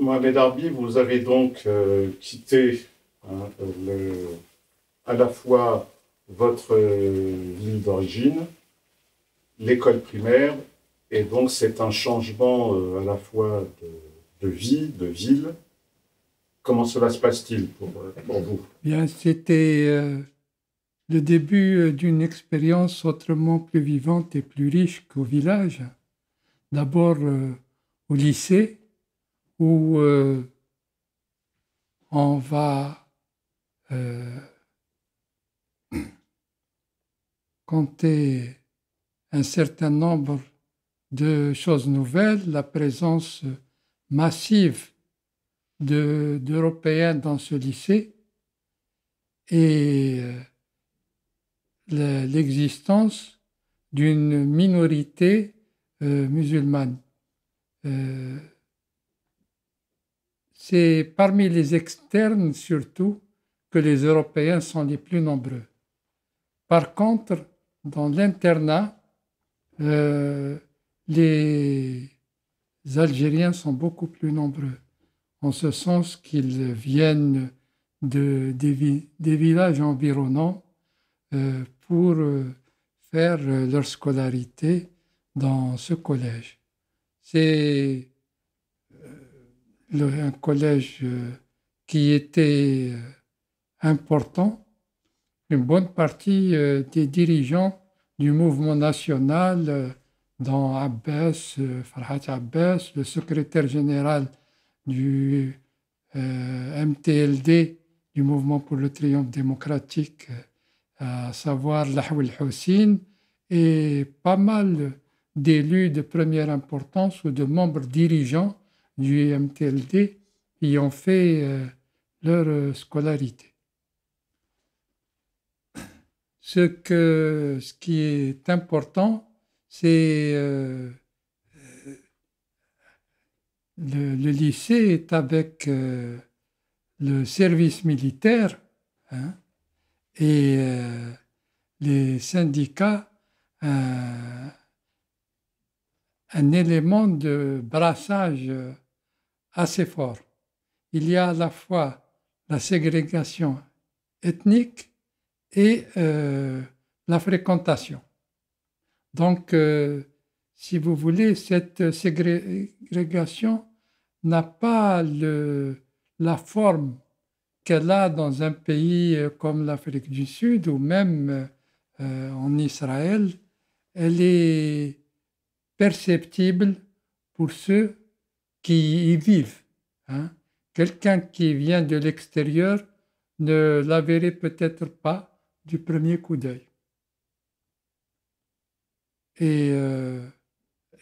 Mohamed Arbi, vous avez donc quitté à la fois votre ville d'origine, l'école primaire, et donc c'est un changement à la fois de vie, de ville. Comment cela se passe-t-il pour vous? Bien, c'était le début d'une expérience autrement plus vivante et plus riche qu'au village. D'abord au lycée, où on va euh, compter un certain nombre de choses nouvelles, la présence massive d'Européens dans ce lycée et l'existence d'une minorité musulmane. Euh, c'est parmi les externes surtout que les Européens sont les plus nombreux. Par contre, dans l'internat, les Algériens sont beaucoup plus nombreux, en ce sens qu'ils viennent des villages environnants pour faire leur scolarité dans ce collège. C'est un collège qui était important. Une bonne partie des dirigeants du mouvement national, dont Abbas, Farhat Abbas, le secrétaire général du MTLD, du Mouvement pour le Triomphe démocratique, à savoir Lahou el-Hussein, et pas mal d'élus de première importance ou de membres dirigeants du MTLD qui ont fait leur scolarité. Ce qui est important, c'est le lycée est avec le service militaire, hein, et les syndicats, un élément de brassage assez fort. Il y a à la fois la ségrégation ethnique et la fréquentation. Donc, si vous voulez, cette ségrégation n'a pas la forme qu'elle a dans un pays comme l'Afrique du Sud ou même en Israël. Elle est perceptible pour ceux qui y vivent. Hein. Quelqu'un qui vient de l'extérieur ne la verrait peut-être pas du premier coup d'œil. Et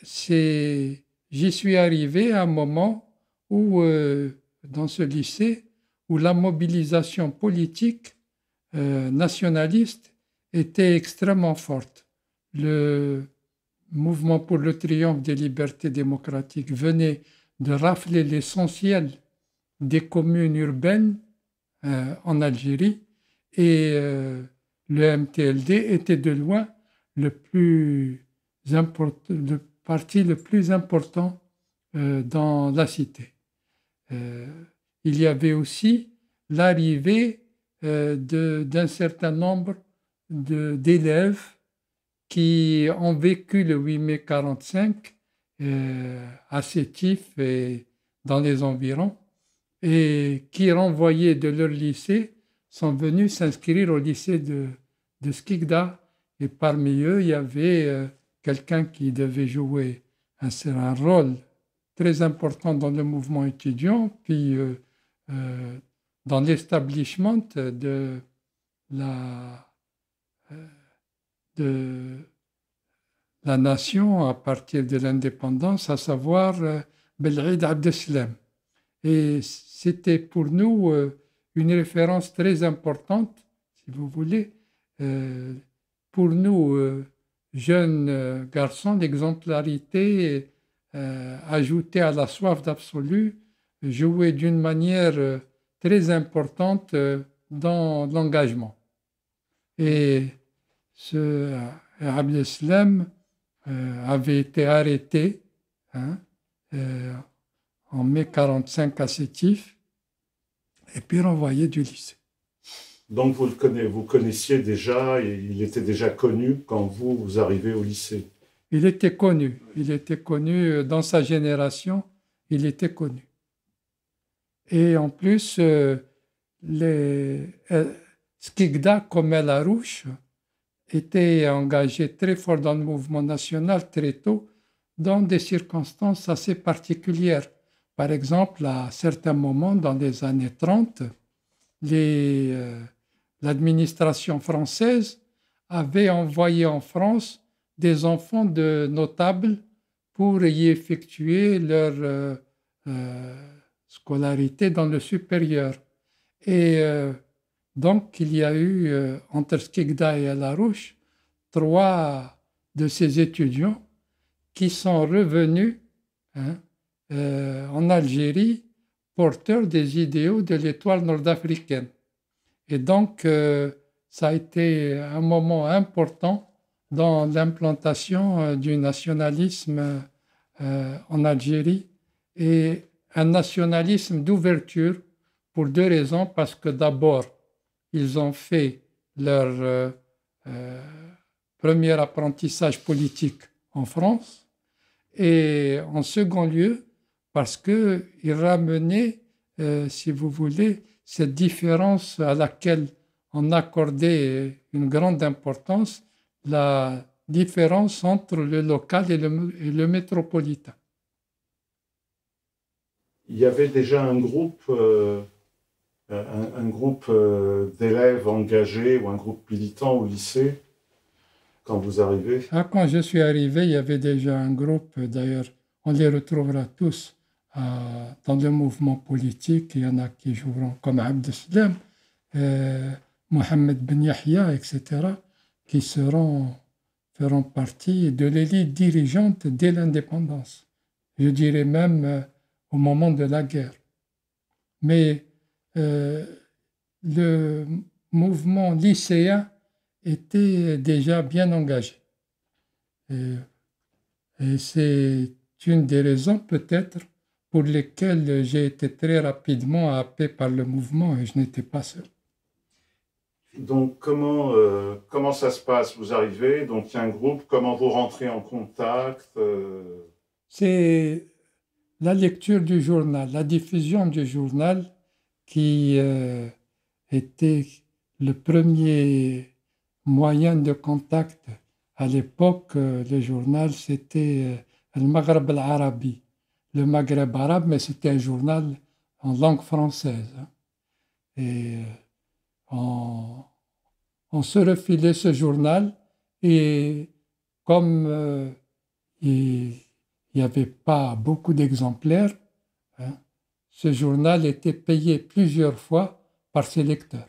j'y suis arrivé à un moment où, dans ce lycée, où la mobilisation politique nationaliste était extrêmement forte. Le mouvement pour le triomphe des libertés démocratiques venait de rafler l'essentiel des communes urbaines en Algérie et le MTLD était de loin le parti le plus important dans la cité. Il y avait aussi l'arrivée d'un certain nombre d'élèves qui ont vécu le 8 mai 1945 à Sétif et dans les environs et qui, renvoyés de leur lycée, sont venus s'inscrire au lycée de Skikda. Et parmi eux, il y avait quelqu'un qui devait jouer un rôle très important dans le mouvement étudiant, puis dans l'établissement la, de la nation à partir de l'indépendance, à savoir Bel'id Abdeslam. Et c'était pour nous une référence très importante, si vous voulez, pour nous, jeunes garçons, l'exemplarité ajoutée à la soif d'absolu jouait d'une manière très importante dans l'engagement. Et ce Abdeslam avait été arrêté, hein, en mai 45 à Sétif et puis renvoyé du lycée. Donc vous connaissiez déjà, et il était déjà connu quand vous arrivez au lycée. Il était connu dans sa génération, il était connu. Et en plus, Skikda, comme El Arouche, était engagé très fort dans le mouvement national très tôt, dans des circonstances assez particulières. Par exemple, à certains moments, dans les années 30, l'administration française avait envoyé en France des enfants de notables pour y effectuer leur scolarité dans le supérieur. Et donc, il y a eu, entre Skikda et El Arouche, 3 de ces étudiants qui sont revenus hein, en Algérie porteurs des idéaux de l'étoile nord-africaine. Et donc, ça a été un moment important dans l'implantation du nationalisme en Algérie et un nationalisme d'ouverture pour 2 raisons. Parce que d'abord, ils ont fait leur premier apprentissage politique en France et en second lieu, parce qu'ils ramenaient, si vous voulez, cette différence à laquelle on accordait une grande importance, la différence entre le local et le métropolitain. Il y avait déjà un groupe d'élèves engagés ou un groupe militant au lycée quand vous arrivez? Quand je suis arrivé, il y avait déjà un groupe, d'ailleurs, on les retrouvera tous dans le mouvement politique. Il y en a qui joueront comme Abdeslam, Mohamed Ben Yahya, etc., qui feront partie de l'élite dirigeante dès l'indépendance. Je dirais même au moment de la guerre. Mais le mouvement lycéen était déjà bien engagé. Et c'est une des raisons peut-être pour lesquelles j'ai été très rapidement happé par le mouvement et je n'étais pas seul. Donc comment ça se passe? Vous arrivez, donc il y a un groupe, comment vous rentrez en contact? C'est la lecture du journal, la diffusion du journal qui était le premier moyen de contact. À l'époque, le journal, c'était le Maghreb al-Arabi, le Maghreb arabe, mais c'était un journal en langue française. Et on se refilait ce journal et comme il n'y avait pas beaucoup d'exemplaires, ce journal était payé plusieurs fois par ses lecteurs.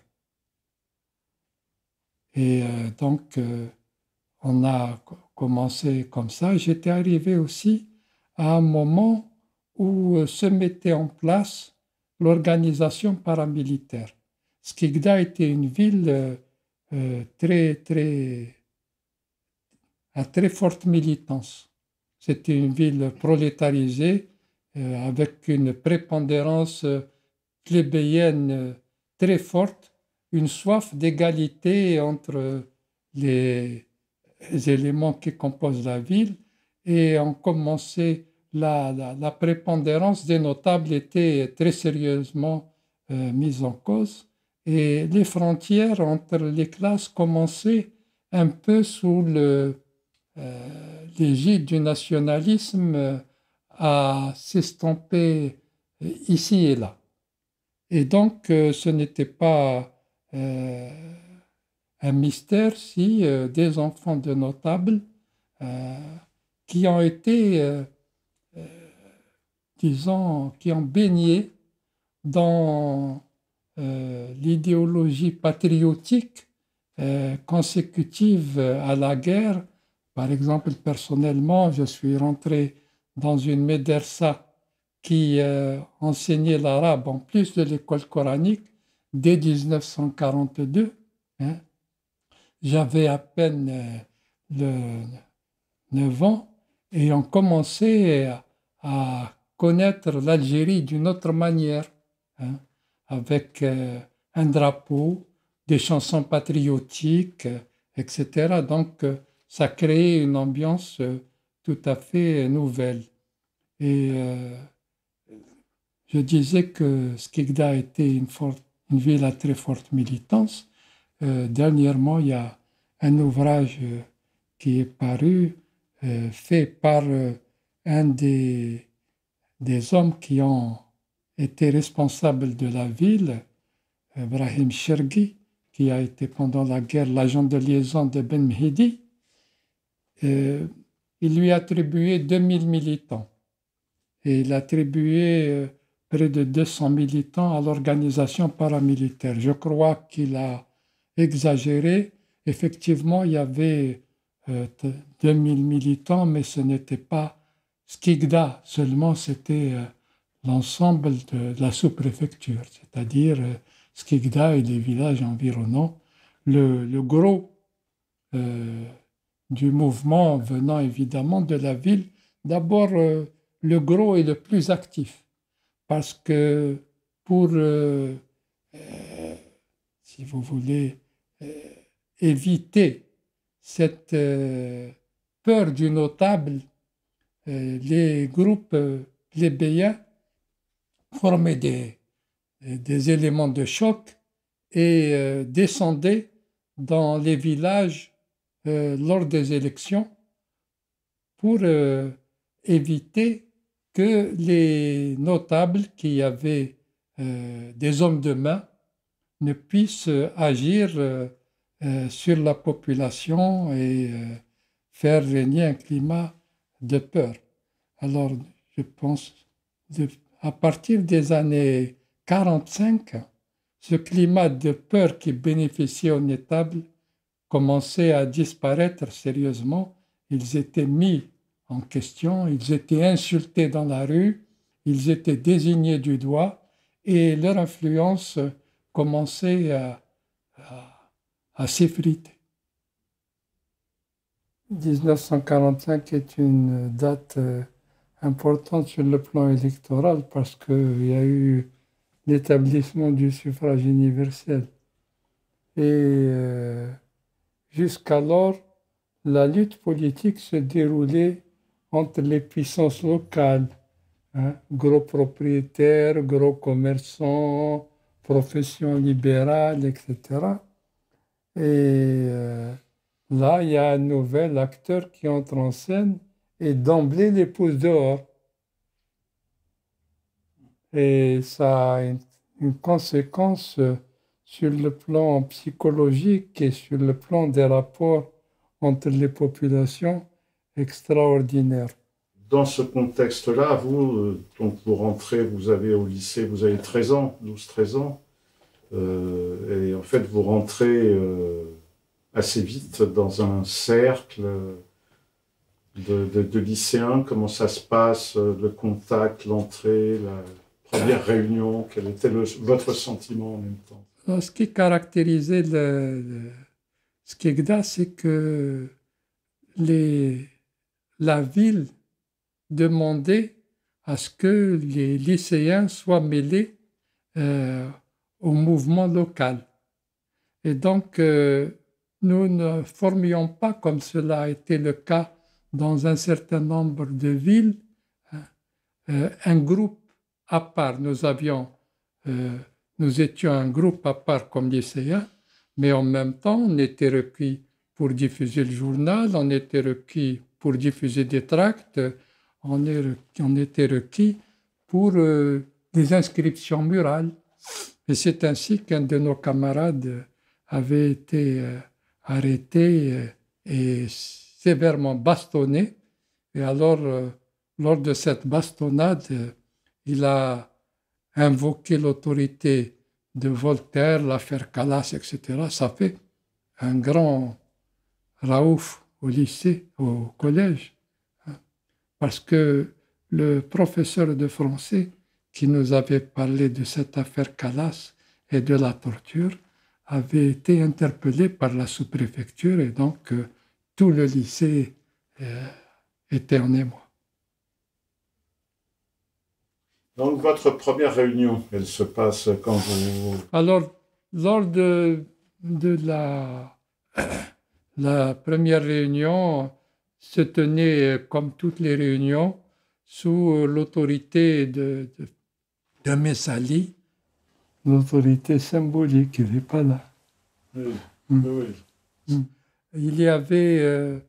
Et donc, on a commencé comme ça. J'étais arrivé aussi à un moment où se mettait en place l'organisation paramilitaire. Skikda était une ville à très forte militance. C'était une ville prolétarisée avec une prépondérance plébéienne très forte, une soif d'égalité entre les éléments qui composent la ville et on commençait la prépondérance des notables était très sérieusement mise en cause et les frontières entre les classes commençaient un peu sous l'égide du nationalisme à s'estomper ici et là. Et donc, ce n'était pas un mystère si des enfants de notables qui ont été, disons, qui ont baigné dans l'idéologie patriotique consécutive à la guerre. Par exemple, personnellement, je suis rentré dans une médersa qui enseignait l'arabe en plus de l'école coranique dès 1942. J'avais à peine 9 ans et on commençait à connaître l'Algérie d'une autre manière, hein, avec un drapeau, des chansons patriotiques, etc. Donc, ça crée une ambiance tout à fait nouvelle. Et je disais que Skikda était une ville à très forte militance. Dernièrement, il y a un ouvrage qui est paru, fait par un des hommes qui ont été responsables de la ville, Brahim Chergui, qui a été pendant la guerre l'agent de liaison de Ben Mhidi. Il lui a attribué 2000 militants et il a attribué près de 200 militants à l'organisation paramilitaire. Je crois qu'il a exagéré. Effectivement, il y avait 2000 militants, mais ce n'était pas Skikda seulement, c'était l'ensemble de la sous-préfecture, c'est-à-dire Skikda et les villages environnants. Le gros du mouvement venant évidemment de la ville, d'abord le gros est le plus actif, parce que pour, si vous voulez, éviter cette peur du notable, les groupes plébéiens formaient des éléments de choc et descendaient dans les villages lors des élections pour éviter que les notables qui avaient des hommes de main ne puissent agir sur la population et faire régner un climat de peur. Alors, je pense, à partir des années 45, ce climat de peur qui bénéficiait aux notables commençait à disparaître sérieusement. Ils étaient mis en question, ils étaient insultés dans la rue, ils étaient désignés du doigt et leur influence commençait à s'effriter. 1945 est une date importante sur le plan électoral parce qu'il y a eu l'établissement du suffrage universel. Et jusqu'alors, la lutte politique se déroulait entre les puissances locales, hein, gros propriétaires, gros commerçants, professions libérales, etc. Et là, il y a un nouvel acteur qui entre en scène et d'emblée les pousse dehors. Et ça a une conséquence sur le plan psychologique et sur le plan des rapports entre les populations extraordinaire. Dans ce contexte-là, vous, donc vous rentrez, vous avez au lycée, vous avez 13 ans, 12-13 ans, et en fait vous rentrez assez vite dans un cercle de lycéens. Comment ça se passe, le contact, l'entrée, la première réunion, quel était votre sentiment en même temps? Ce qui caractérisait le Skikda, c'est que la ville demandait à ce que les lycéens soient mêlés au mouvement local. Et donc, nous ne formions pas, comme cela a été le cas dans un certain nombre de villes, un groupe à part. Nous étions un groupe à part comme lycéens, mais en même temps, on était requis pour diffuser le journal, on était requis pour diffuser des tracts, on était requis pour des inscriptions murales. Et c'est ainsi qu'un de nos camarades avait été arrêté et sévèrement bastonné. Et alors, lors de cette bastonnade, il a invoqué l'autorité de Voltaire, l'affaire Calas, etc. Ça fait un grand raouf au lycée, au collège, hein, parce que le professeur de français qui nous avait parlé de cette affaire Calas et de la torture avait été interpellé par la sous-préfecture et donc tout le lycée était en émoi. Donc, votre première réunion, elle se passe quand vous... Alors, lors de la première réunion se tenait, comme toutes les réunions, sous l'autorité de Messali, l'autorité symbolique, il n'est pas là. Oui, Mm. oui, oui. Mm. Il y avait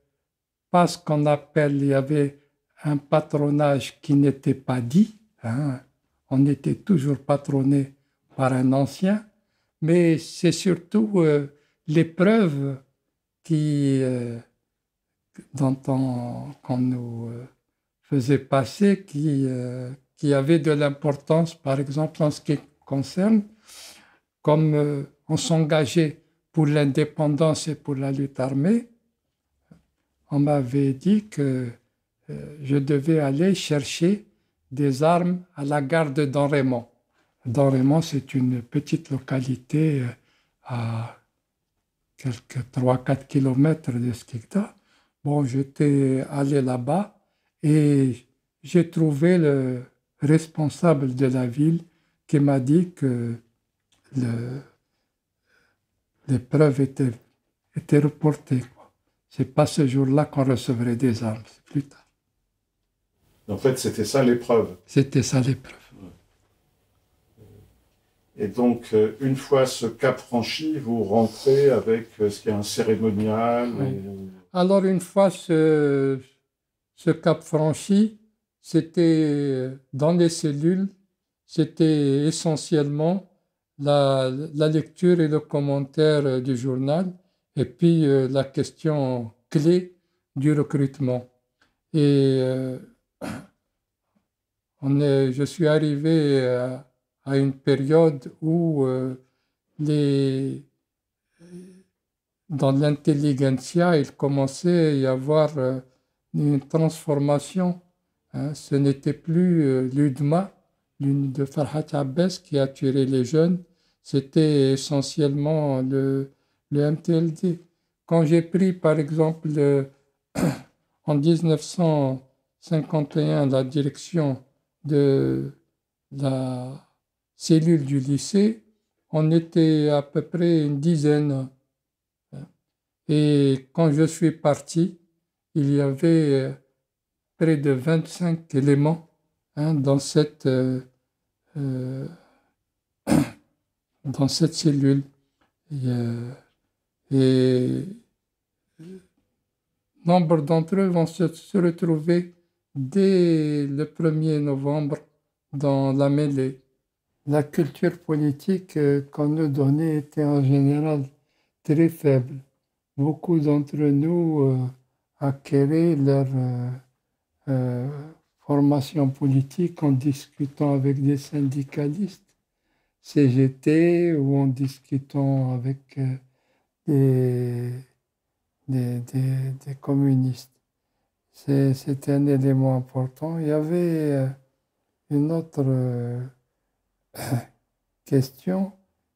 pas ce qu'on appelle, il y avait un patronage qui n'était pas dit, hein. On était toujours patronné par un ancien, mais c'est surtout l'épreuve qui, qu'on nous faisait passer qui avait de l'importance, par exemple en ce qui concerne, comme on s'engageait pour l'indépendance et pour la lutte armée, on m'avait dit que je devais aller chercher des armes à la gare de Don-Raymond. Don-Raymond, c'est une petite localité à quelques 3-4 kilomètres de Skikda. Bon, j'étais allé là-bas et j'ai trouvé le responsable de la ville qui m'a dit que l'épreuve était reportée. C'est pas ce jour-là qu'on recevrait des armes, c'est plus tard. En fait, c'était ça l'épreuve. C'était ça l'épreuve. Et donc, une fois ce cap franchi, vous rentrez avec ce qu'il y a un cérémonial. Oui. Et... Alors, une fois ce cap franchi, c'était dans les cellules, c'était essentiellement la lecture et le commentaire du journal, et puis la question clé du recrutement. Et je suis arrivé à une période où dans l'intelligentsia, il commençait à y avoir une transformation. Hein. Ce n'était plus l'UDMA, l'une de Farhat Abbas, qui attirait les jeunes. C'était essentiellement le MTLD. Quand j'ai pris, par exemple, en 1951, la direction de la cellule du lycée, on était à peu près une dizaine. Et quand je suis parti, il y avait près de 25 éléments dans cette cellule. Et nombre d'entre eux vont se retrouver dès le 1er novembre dans la mêlée. La culture politique qu'on nous donnait était en général très faible. Beaucoup d'entre nous acquéraient leur formation politique en discutant avec des syndicalistes, CGT, ou en discutant avec des communistes. C'était un élément important. Il y avait une autre question,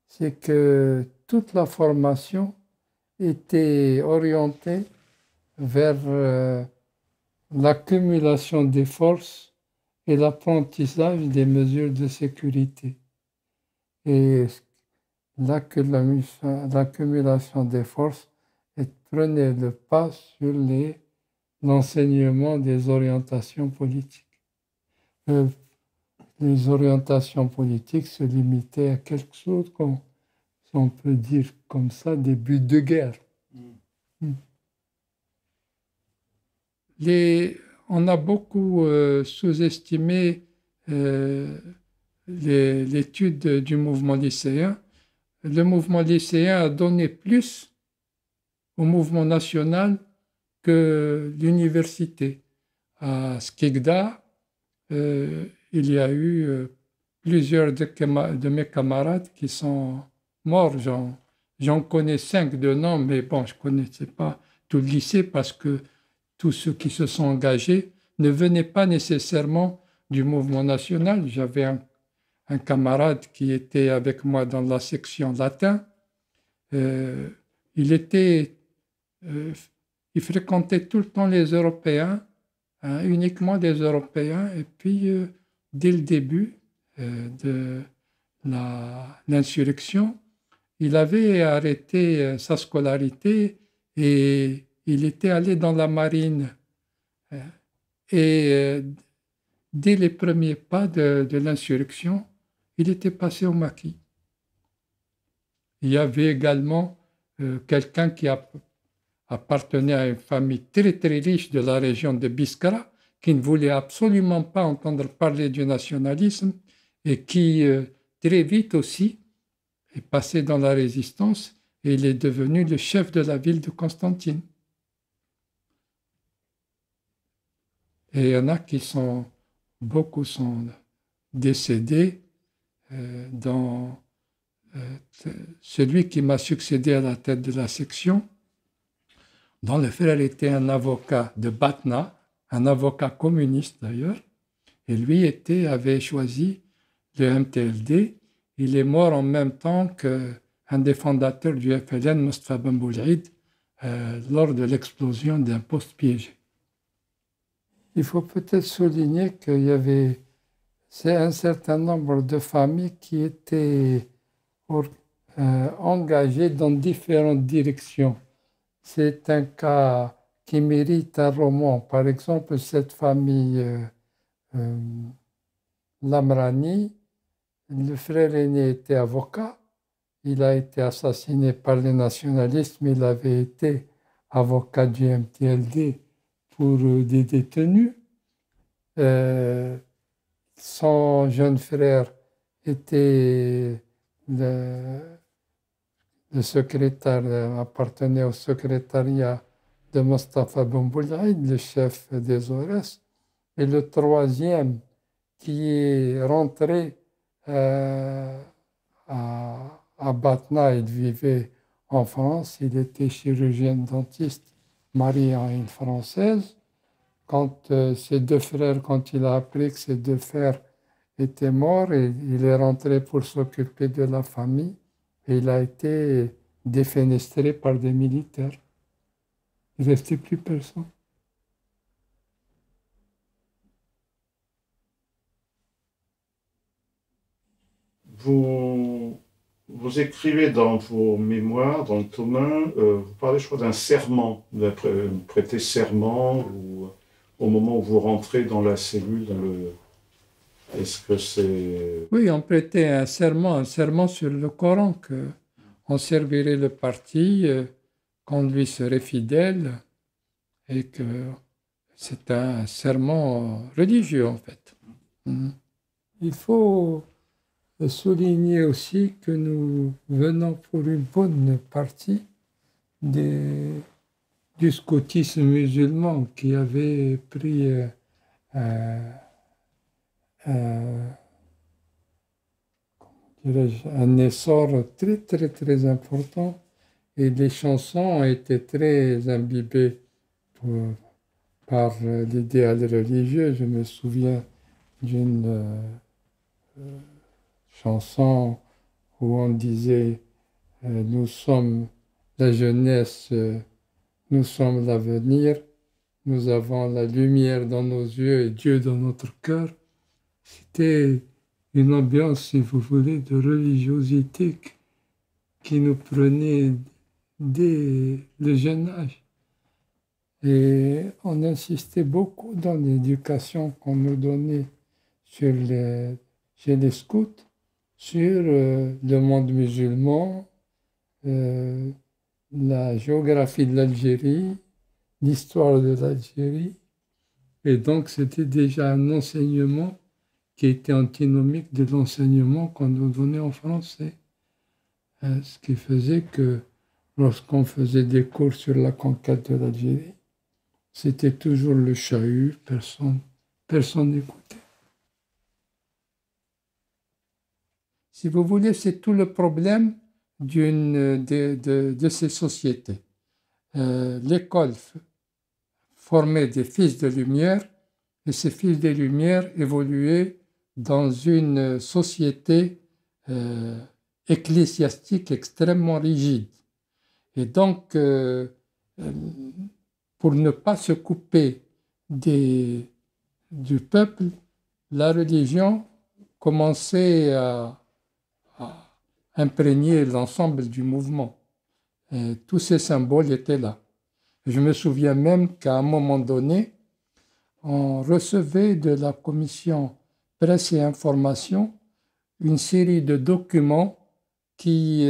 c'est que toute la formation était orientée vers l'accumulation des forces et l'apprentissage des mesures de sécurité. Et l'accumulation des forces prenait le pas sur l'enseignement des orientations politiques. Les orientations politiques se limitaient à quelque chose qu'on, si on peut dire comme ça, des buts de guerre. On a beaucoup sous-estimé l'étude du mouvement lycéen. Le mouvement lycéen a donné plus au mouvement national que l'université. À Skikda, il y a eu plusieurs de mes camarades qui sont morts. J'en connais 5 de noms, mais bon, je ne connaissais pas tout le lycée parce que tous ceux qui se sont engagés ne venaient pas nécessairement du mouvement national. J'avais un camarade qui était avec moi dans la section latin. Il fréquentait tout le temps les Européens, uniquement des Européens. Et puis, dès le début, de l'insurrection, il avait arrêté sa scolarité et il était allé dans la marine. Et dès les premiers pas de l'insurrection, il était passé au maquis. Il y avait également quelqu'un qui appartenait à une famille très très riche de la région de Biskra, qui ne voulait absolument pas entendre parler du nationalisme et qui très vite aussi est passé dans la résistance et il est devenu le chef de la ville de Constantine. Et il y en a qui beaucoup sont décédés dans celui qui m'a succédé à la tête de la section, dont le frère était un avocat de Batna, un avocat communiste d'ailleurs, et lui avait choisi le MTLD. Il est mort en même temps qu'un des fondateurs du FLN, Mustafa Ben Boul'id, lors de l'explosion d'un poste piégé. Il faut peut-être souligner qu'il y avait un certain nombre de familles qui étaient engagées dans différentes directions. C'est un cas qui mérite un roman. Par exemple, cette famille Lamrani, le frère aîné était avocat. Il a été assassiné par les nationalistes, mais il avait été avocat du MTLD pour des détenus. Son jeune frère était le secrétaire, appartenait au secrétariat de Mustafa Ben Boul'id, le chef des ORS. Et le troisième, qui est rentré à Batna, il vivait en France, il était chirurgien dentiste, marié à une Française. Quand ses deux frères, quand il a appris que ses deux frères étaient morts, il est rentré pour s'occuper de la famille et il a été défenestré par des militaires. Il ne restait plus personne. Vous écrivez dans vos mémoires, dans le tome 1, vous parlez, je crois, d'un serment, de prêter serment au moment où vous rentrez dans la cellule. Est-ce que c'est... Oui, on prêtait un serment sur le Coran, qu'on servirait le parti, qu'on lui serait fidèle, et que c'est un serment religieux, en fait. Il faut souligner aussi que nous venons pour une bonne partie du scoutisme musulman qui avait pris un essor très très très important et les chansons ont été très imbibées par l'idéal religieux. Je me souviens d'une chanson où on disait nous sommes la jeunesse, nous sommes l'avenir, nous avons la lumière dans nos yeux et Dieu dans notre cœur. C'était une ambiance, si vous voulez, de religiosité qui nous prenait dès le jeune âge. Et on insistait beaucoup dans l'éducation qu'on nous donnait chez les scouts, sur le monde musulman, la géographie de l'Algérie, l'histoire de l'Algérie. Et donc, c'était déjà un enseignement qui était antinomique de l'enseignement qu'on nous donnait en français. Ce qui faisait que lorsqu'on faisait des cours sur la conquête de l'Algérie, c'était toujours le chahut, personne n'écoutait. Si vous voulez, c'est tout le problème de ces sociétés. L'école formait des fils de lumière et ces fils de lumière évoluaient dans une société ecclésiastique extrêmement rigide. Et donc, pour ne pas se couper du peuple, la religion commençait à imprégner l'ensemble du mouvement. Et tous ces symboles étaient là. Je me souviens même qu'à un moment donné, on recevait de la commission presse et information une série de documents qui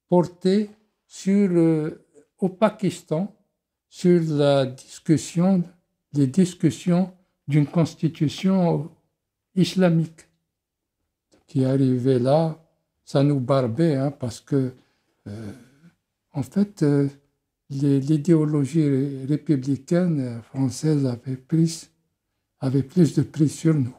portaient au Pakistan sur les discussions d'une constitution islamique qui arrivait là. Ça nous barbait, hein, parce que, en fait, l'idéologie républicaine française avait plus de prise sur nous.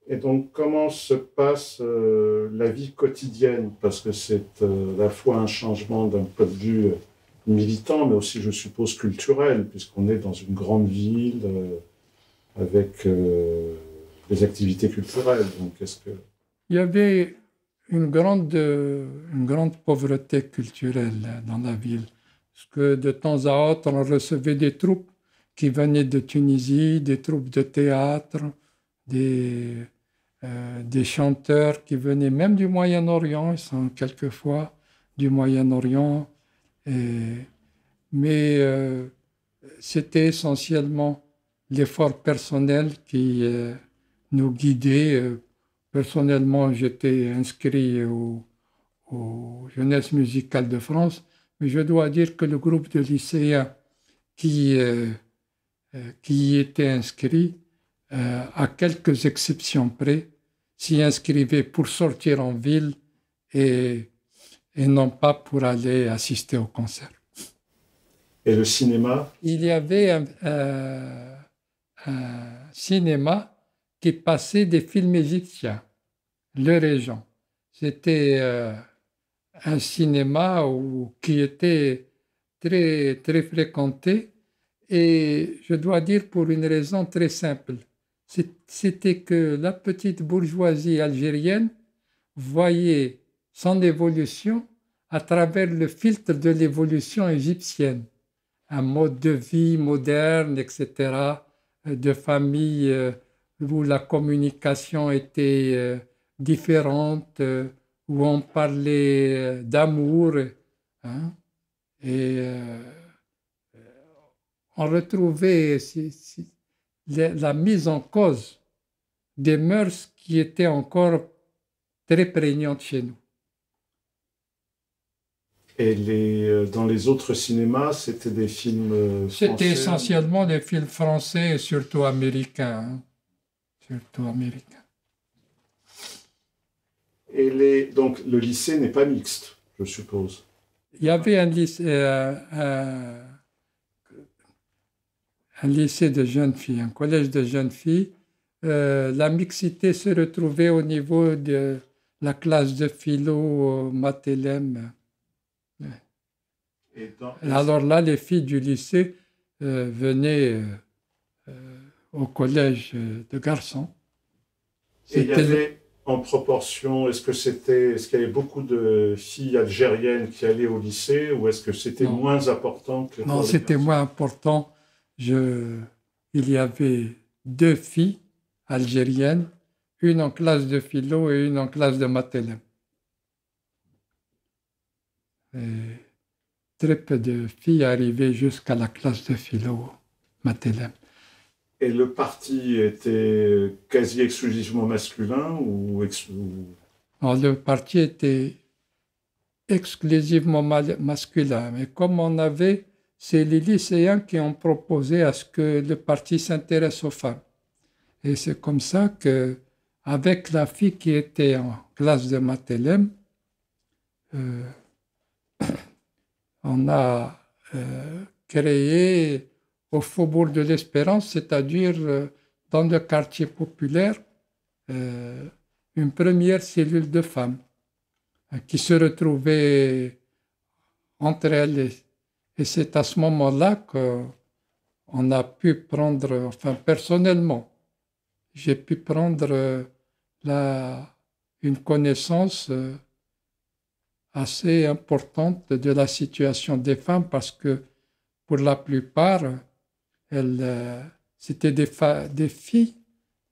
Et donc, comment se passe la vie quotidienne? Parce que c'est à la fois un changement d'un point de vue militant, mais aussi, je suppose, culturel, puisqu'on est dans une grande ville avec des activités culturelles. Donc, Il y avait une grande pauvreté culturelle dans la ville, parce que de temps à autre, on recevait des troupes qui venaient de Tunisie, des troupes de théâtre, des chanteurs qui venaient même du Moyen-Orient, ils sont quelquefois du Moyen-Orient, mais c'était essentiellement l'effort personnel qui nous guidait. Personnellement, j'étais inscrit aux Jeunesses musicales de France, mais je dois dire que le groupe de lycéens qui y était inscrit, à quelques exceptions près, s'y inscrivait pour sortir en ville et non pas pour aller assister au concert. Et le cinéma? Il y avait un cinéma qui passait des films égyptiens, Le Régent. C'était un cinéma qui était très, très fréquenté, et je dois dire pour une raison très simple. C'était que la petite bourgeoisie algérienne voyait son évolution à travers le filtre de l'évolution égyptienne. Un mode de vie moderne, etc., de famille où la communication était différente, où on parlait d'amour, hein, et on retrouvait la mise en cause des mœurs qui étaient encore très prégnantes chez nous. Et dans les autres cinémas, c'était des films français? C'était essentiellement des films français et surtout américains. Hein. Surtout américains. Et donc, le lycée n'est pas mixte, je suppose. Il y avait un lycée de jeunes filles, un collège de jeunes filles. La mixité se retrouvait au niveau de la classe de philo Matélème. Alors là, les filles du lycée venaient au collège de garçons. Et il y avait en proportion, est-ce qu'il y avait beaucoup de filles algériennes qui allaient au lycée, ou est-ce que c'était moins important que Non, c'était moins important. Il y avait 2 filles algériennes, une en classe de philo et une en classe de matélème. Très peu de filles arrivaient jusqu'à la classe de philo matélème. Et le parti était quasi exclusivement masculin ou... Alors, le parti était exclusivement masculin, mais comme c'est les lycéens qui ont proposé à ce que le parti s'intéresse aux femmes. Et c'est comme ça que, avec la fille qui était en classe de matélème, on a créé au Faubourg de l'Espérance, c'est-à-dire dans le quartier populaire, une première cellule de femmes qui se retrouvait entre elles. Et c'est à ce moment-là qu'on a pu prendre, enfin personnellement, j'ai pu prendre une connaissance assez importante de la situation des femmes, parce que pour la plupart, c'était des filles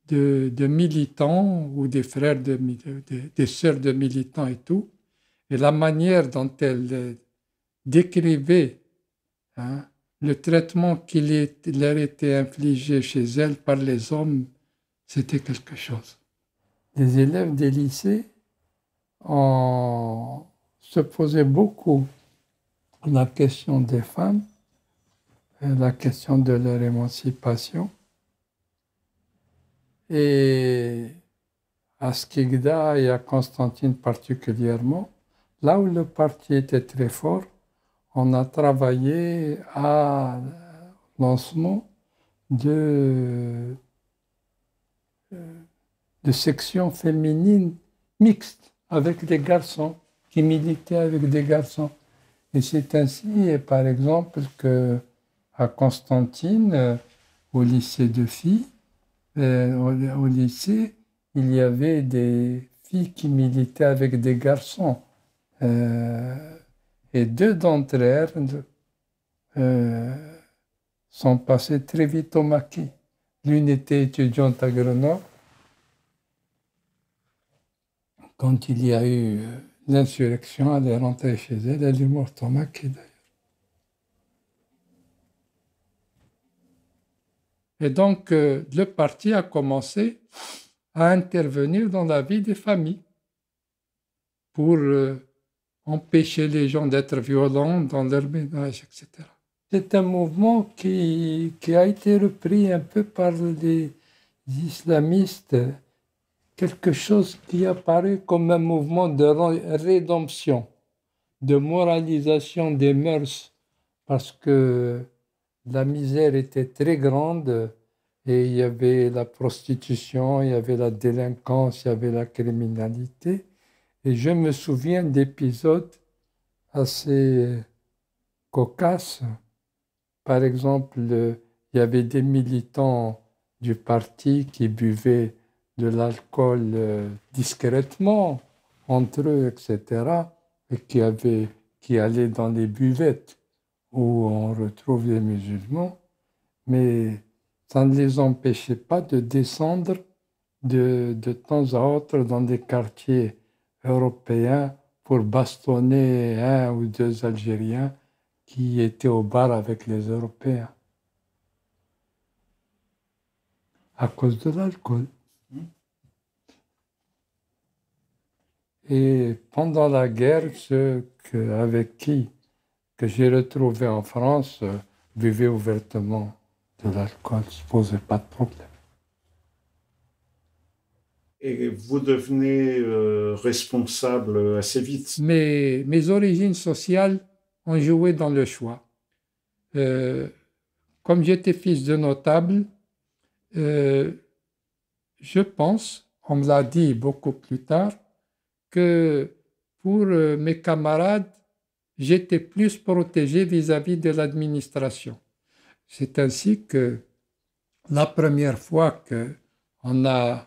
de militants ou des frères, des sœurs de militants et tout. Et la manière dont elles décrivaient, hein, le traitement leur était infligé chez elles par les hommes, c'était quelque chose. Les élèves des lycées se posaient beaucoup la question des femmes, la question de leur émancipation. Et à Skikda et à Constantine particulièrement, là où le parti était très fort, on a travaillé à lancement de sections féminines mixtes avec des garçons, qui militaient avec des garçons. Et c'est ainsi, par exemple, qu'à Constantine, au lycée de filles, au lycée, il y avait des filles qui militaient avec des garçons. Et deux d'entre elles sont passées très vite au maquis. L'une était étudiante à Grenoble. Quand il y a eu l'insurrection, elle est rentrée chez elle, elle est morte au maquis d'ailleurs. Et donc, le parti a commencé à intervenir dans la vie des familles pour empêcher les gens d'être violents dans leur ménage, etc. C'est un mouvement qui a été repris un peu par les islamistes, quelque chose qui apparaît comme un mouvement de rédemption, de moralisation des mœurs, parce que la misère était très grande et il y avait la prostitution, il y avait la délinquance, il y avait la criminalité. Et je me souviens d'épisodes assez cocasses. Par exemple, il y avait des militants du parti qui buvaient de l'alcool discrètement entre eux, etc., et qui allaient dans les buvettes où on retrouve les musulmans, mais ça ne les empêchait pas de descendre de temps à autre dans des quartiers européens pour bastonner un ou deux Algériens qui étaient au bar avec les Européens à cause de l'alcool. Et pendant la guerre, ceux avec qui que j'ai retrouvé en France buvaient ouvertement de l'alcool, ne se posaient pas de problème. Et vous devenez responsable assez vite. Mes origines sociales ont joué dans le choix. Comme j'étais fils de notable, je pense, on me l'a dit beaucoup plus tard, que pour mes camarades, j'étais plus protégé vis-à-vis de l'administration. C'est ainsi que la première fois qu'on a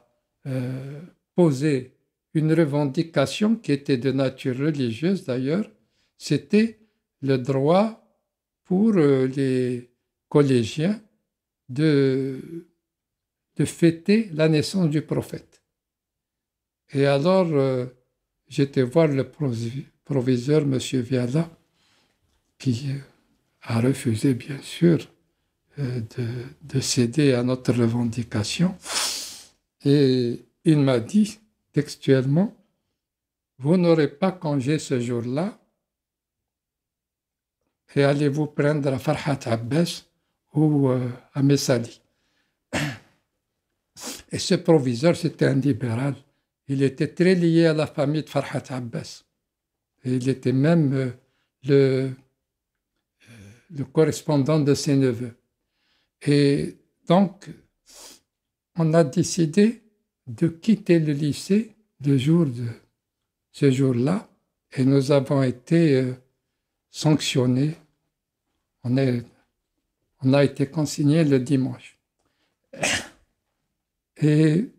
posé une revendication qui était de nature religieuse d'ailleurs, c'était le droit pour les collégiens de fêter la naissance du prophète. Et alors, j'étais voir le proviseur, M. Viala, qui a refusé, bien sûr, de céder à notre revendication. Et il m'a dit textuellement, vous n'aurez pas congé ce jour-là et allez vous prendre à Farhat Abbas ou à Messali. Et ce proviseur, c'était un libéral. Il était très lié à la famille de Farhat Abbas. Et il était même le correspondant de ses neveux. Et donc, on a décidé de quitter le lycée le jour de ce jour-là et nous avons été sanctionnés. On a été consignés le dimanche. Et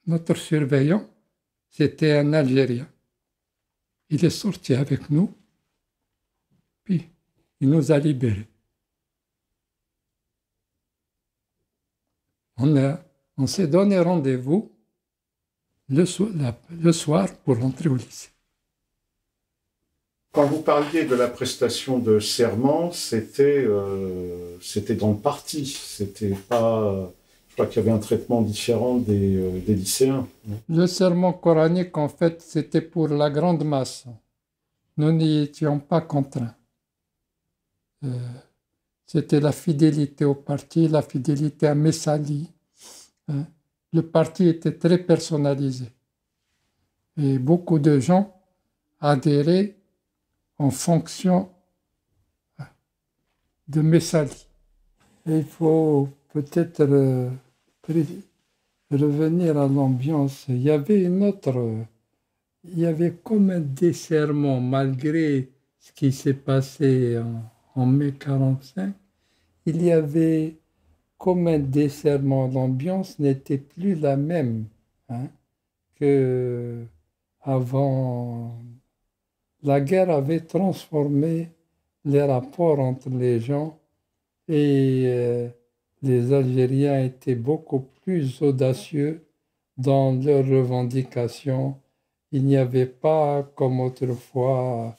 notre surveillant, c'était un Algérien. Il est sorti avec nous, puis il nous a libérés. On s'est donné rendez-vous le soir pour rentrer au lycée. Quand vous parliez de la prestation de serment, c'était dans le parti. C'était pas. Je crois qu'il y avait un traitement différent des lycéens. Le serment coranique, en fait, c'était pour la grande masse. Nous n'y étions pas contraints. C'était la fidélité au parti, la fidélité à Messali. Le parti était très personnalisé. Et beaucoup de gens adhéraient en fonction de Messali. Et il faut peut-être revenir à l'ambiance. Il y avait comme un desserrement, malgré ce qui s'est passé en mai 45. Il y avait comme un desserrement. L'ambiance n'était plus la même qu'avant. La guerre avait transformé les rapports entre les gens et les Algériens étaient beaucoup plus audacieux dans leurs revendications. Il n'y avait pas, comme autrefois,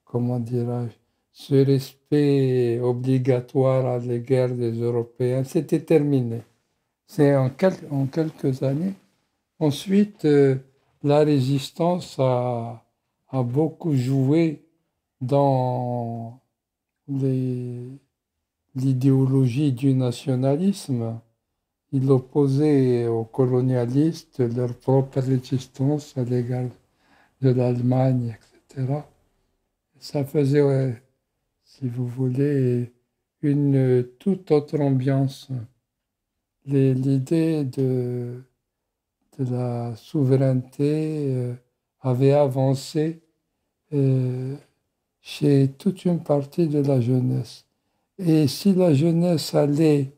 comment dirais-je, ce respect obligatoire à l'égard des Européens. C'était terminé. C'est en quelques années. Ensuite, la résistance a beaucoup joué dans l'idéologie du nationalisme. Il opposait aux colonialistes leur propre résistance à l'égard de l'Allemagne, etc. Ça faisait, si vous voulez, une toute autre ambiance. L'idée de la souveraineté avait avancé chez toute une partie de la jeunesse. Et si la jeunesse allait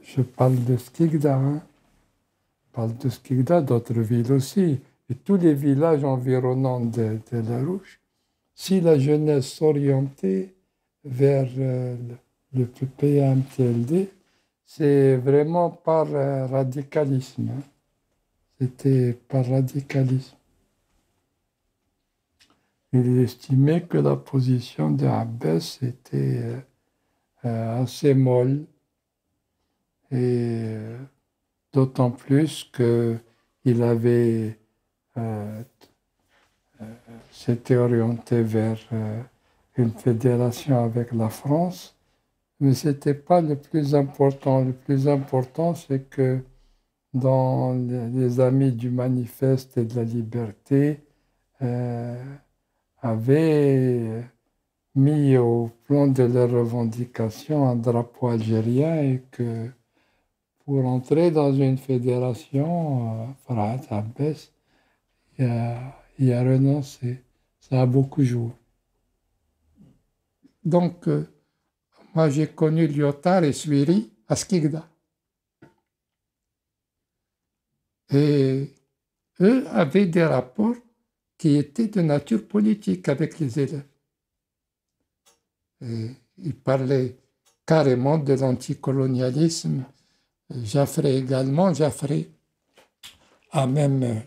je parle de Skikda, je parle de Skikda, d'autres villes aussi, et tous les villages environnants de Larouche, si la jeunesse s'orientait vers le PMTLD, c'est vraiment par radicalisme. C'était par radicalisme. Il estimait que la position de Abbas était assez molle et d'autant plus qu'il avait s'était orienté vers une fédération avec la France, mais ce n'était pas le plus important. Le plus important, c'est que dans les Amis du Manifeste et de la Liberté, avaient mis au plan de leurs revendications un drapeau algérien et que pour entrer dans une fédération, Farhat Abbas y a renoncé. Ça a beaucoup joué. Donc, moi j'ai connu Lyotard et Suiri à Skikda. Et eux avaient des rapports qui étaient de nature politique avec les élèves. Et ils parlaient carrément de l'anticolonialisme. Jaffré également. Jaffré a même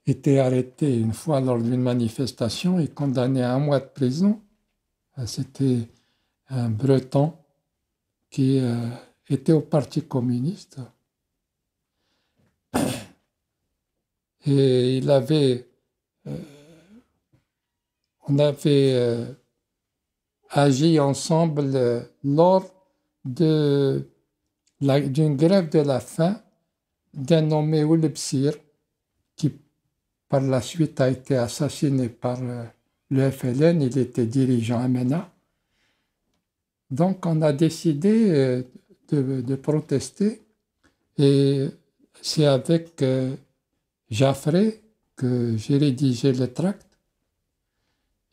été arrêté une fois lors d'une manifestation et condamné à 1 mois de prison. C'était un Breton qui était au Parti communiste. Et on avait agi ensemble lors d'une grève de la faim d'un nommé Oulebsir, qui par la suite a été assassiné par le FLN. Il était dirigeant à MENA. Donc on a décidé de protester et c'est avec Jaffré que j'ai rédigé le tract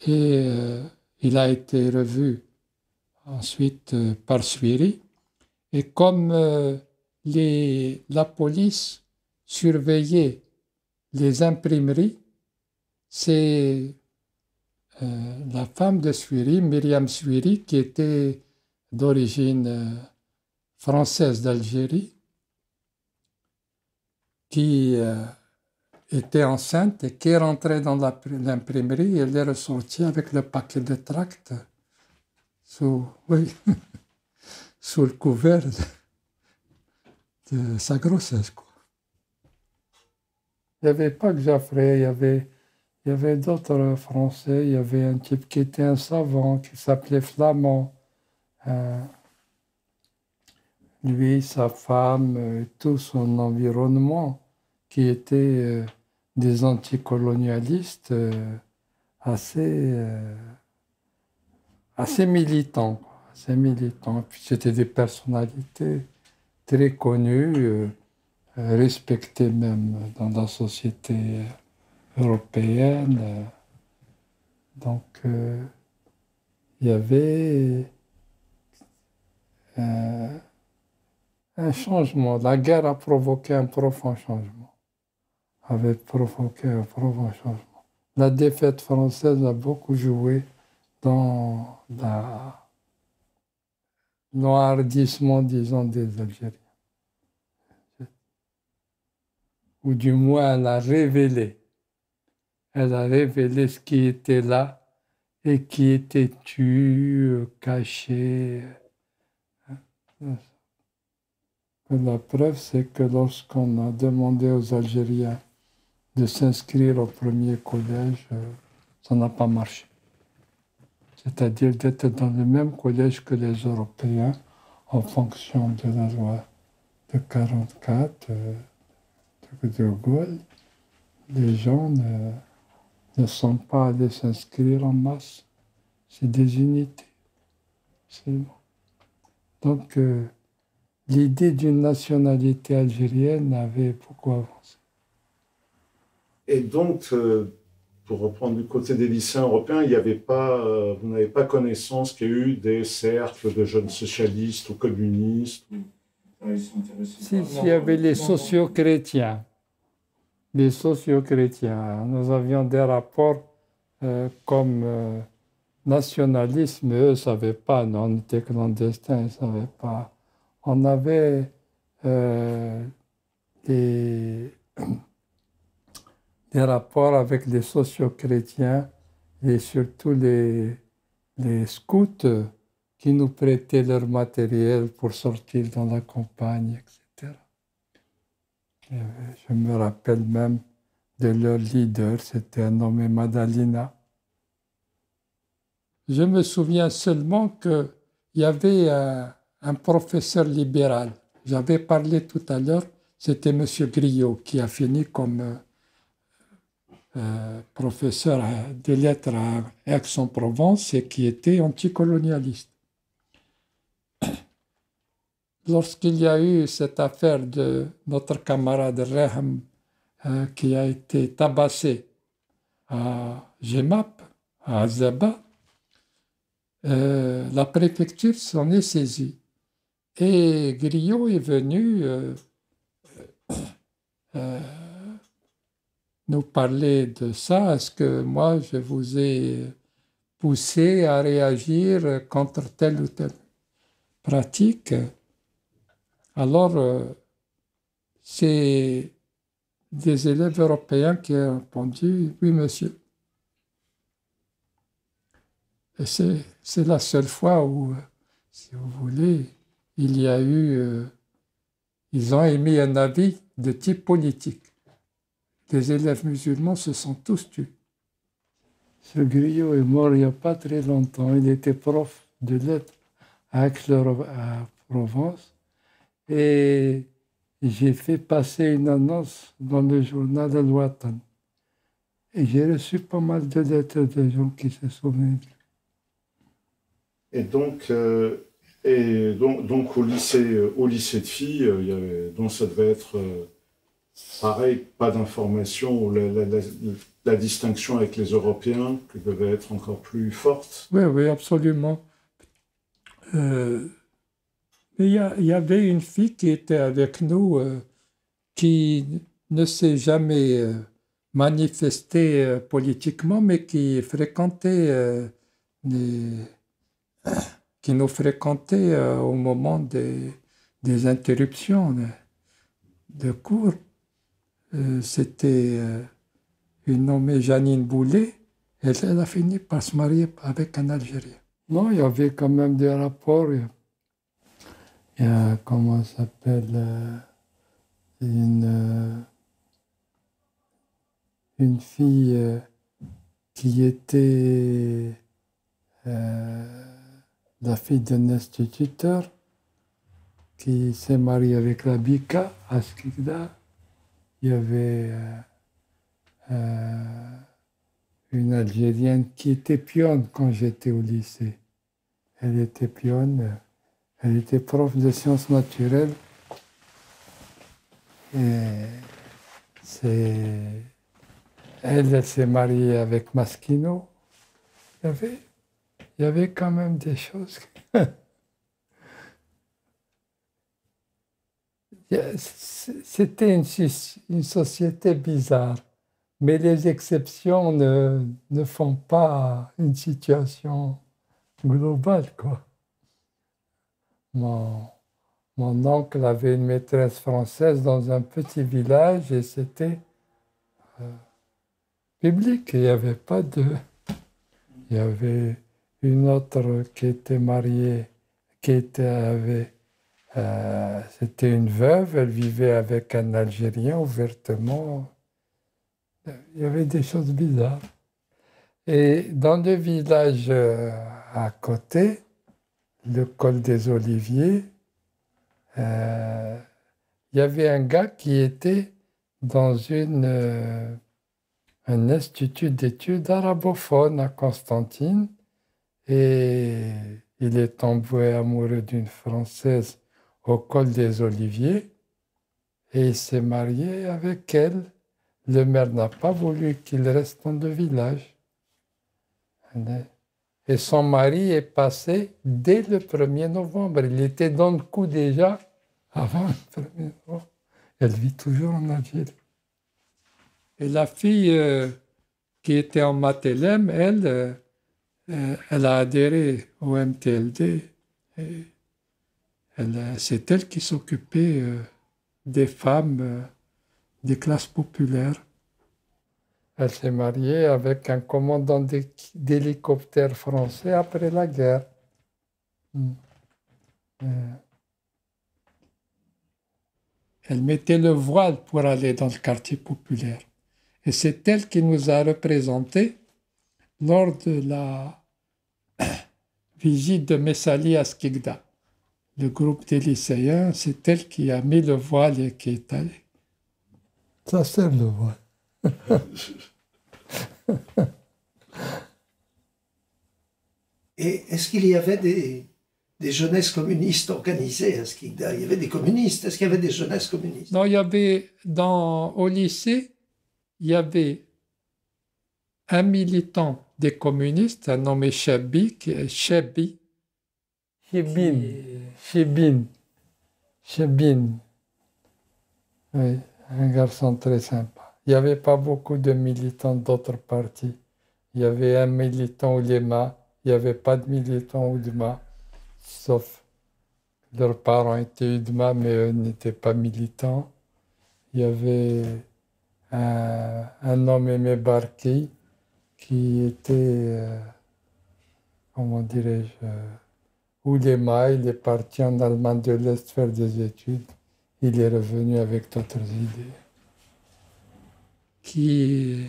et il a été revu ensuite par Suiri. Et comme la police surveillait les imprimeries, c'est la femme de Suiri, Myriam Suiri, qui était d'origine française d'Algérie qui était enceinte et qui est rentrée dans l'imprimerie et elle est ressortie avec le paquet de tracts sous le couvert de sa grossesse, quoi. Il n'y avait pas que Jaffré, il y avait d'autres Français. Il y avait un type qui était un savant, qui s'appelait Flamand. Lui, sa femme, tout son environnement, qui étaient des anticolonialistes assez militants. Assez militants. Puis c'était des personnalités très connues, respectées même dans la société européenne. Donc, il y avait un changement. La guerre a provoqué un profond changement. Avait provoqué un profond changement. La défaite française a beaucoup joué dans l'enhardissement, disons, des Algériens. Ou du moins, elle a révélé ce qui était là et qui était tu, caché. La preuve, c'est que lorsqu'on a demandé aux Algériens de s'inscrire au premier collège, ça n'a pas marché. C'est-à-dire d'être dans le même collège que les Européens en fonction de la loi de 1944 de Gaulle. Les gens ne sont pas allés s'inscrire en masse. C'est des unités. Donc, l'idée d'une nationalité algérienne avait beaucoup avancé. Et donc, pour reprendre du côté des lycéens européens, il y avait pas, vous n'avez pas connaissance qu'il y a eu des cercles de jeunes socialistes ou communistes? Si, il y avait les socio-chrétiens. Les socio-chrétiens. Nous avions des rapports comme nationalistes, mais eux ne savaient pas. Non, on était clandestins, ils ne savaient pas. On avait des rapports avec les socio-chrétiens et surtout les scouts qui nous prêtaient leur matériel pour sortir dans la campagne, etc. Et je me rappelle même de leur leader, c'était un nommé Madalina. Je me souviens seulement qu'il y avait un professeur libéral. J'avais parlé tout à l'heure, c'était M. Griot qui a fini comme professeur des lettres à Aix-en-Provence et qui était anticolonialiste. Lorsqu'il y a eu cette affaire de notre camarade Rehm qui a été tabassé à Gemap, à Azaba, la préfecture s'en est saisie. Et Griot est venu nous parler de ça. Est-ce que moi, je vous ai poussé à réagir contre telle ou telle pratique? Alors, c'est des élèves européens qui ont répondu « Oui, monsieur ». Et c'est la seule fois où, si vous voulez, il y a eu... ils ont émis un avis de type politique. Les élèves musulmans se sont tous tués. Ce Griot est mort il n'y a pas très longtemps. Il était prof de lettres à Aix-en-Provence. Et j'ai fait passer une annonce dans le journal Al-Watan. Et j'ai reçu pas mal de lettres de gens qui se souviennent. Et donc au lycée de filles, il y avait, donc ça devait être pareil, pas d'information, la distinction avec les Européens qui devait être encore plus forte. Oui, absolument. Il y avait une fille qui était avec nous qui ne s'est jamais manifestée politiquement, mais qui fréquentait, qui nous fréquentait au moment des interruptions de cours. C'était une nommée Janine Boulet. Elle a fini par se marier avec un Algérien. Non, il y avait quand même des rapports. Il y a, comment ça s'appelle, une fille qui était la fille d'un instituteur qui s'est mariée avec la Bika à Skikda. Il y avait une Algérienne qui était pionne quand j'étais au lycée. Elle était pionne, elle était prof de sciences naturelles. Et elle s'est mariée avec Maschino. Il y avait quand même des choses. C'était une société bizarre, mais les exceptions ne font pas une situation globale, quoi. Mon oncle avait une maîtresse française dans un petit village et c'était public. Il n'y avait pas de... Il y avait une autre qui était mariée, c'était une veuve, elle vivait avec un Algérien ouvertement. Il y avait des choses bizarres. Et dans le village à côté, le col des Oliviers, il y avait un gars qui était dans un institut d'études arabophones à Constantine et il est tombé amoureux d'une Française au col des Oliviers et il s'est marié avec elle. Le maire n'a pas voulu qu'il reste dans le village. Et son mari est passé dès le 1er novembre. Il était dans le coup déjà avant le 1er novembre. Elle vit toujours en Algérie. Et la fille qui était en Matélème, elle a adhéré au MTLD. Et c'est elle qui s'occupait des femmes des classes populaires. Elle s'est mariée avec un commandant d'hélicoptère français après la guerre. Elle mettait le voile pour aller dans le quartier populaire. Et c'est elle qui nous a représentés lors de la visite de Messali à Skikda. Le groupe des lycéens, c'est elle qui a mis le voile et qui est allée. Ça sert le voile. Et est-ce qu'il y avait des jeunesses communistes organisées à Skikda? Il y avait des communistes. Est-ce qu'il y avait des jeunesses communistes? Non, il y avait, au lycée, il y avait un militant des communistes, un nommé Chebin. Oui, un garçon très sympa. Il n'y avait pas beaucoup de militants d'autres partis. Il y avait un militant ouléma, il n'y avait pas de militant oudma, sauf leurs parents étaient oudma, mais eux n'étaient pas militants. Il y avait un homme Aimé Barki qui était, comment dirais-je, ouléma. Il est parti en Allemagne de l'Est faire des études. Il est revenu avec d'autres idées qui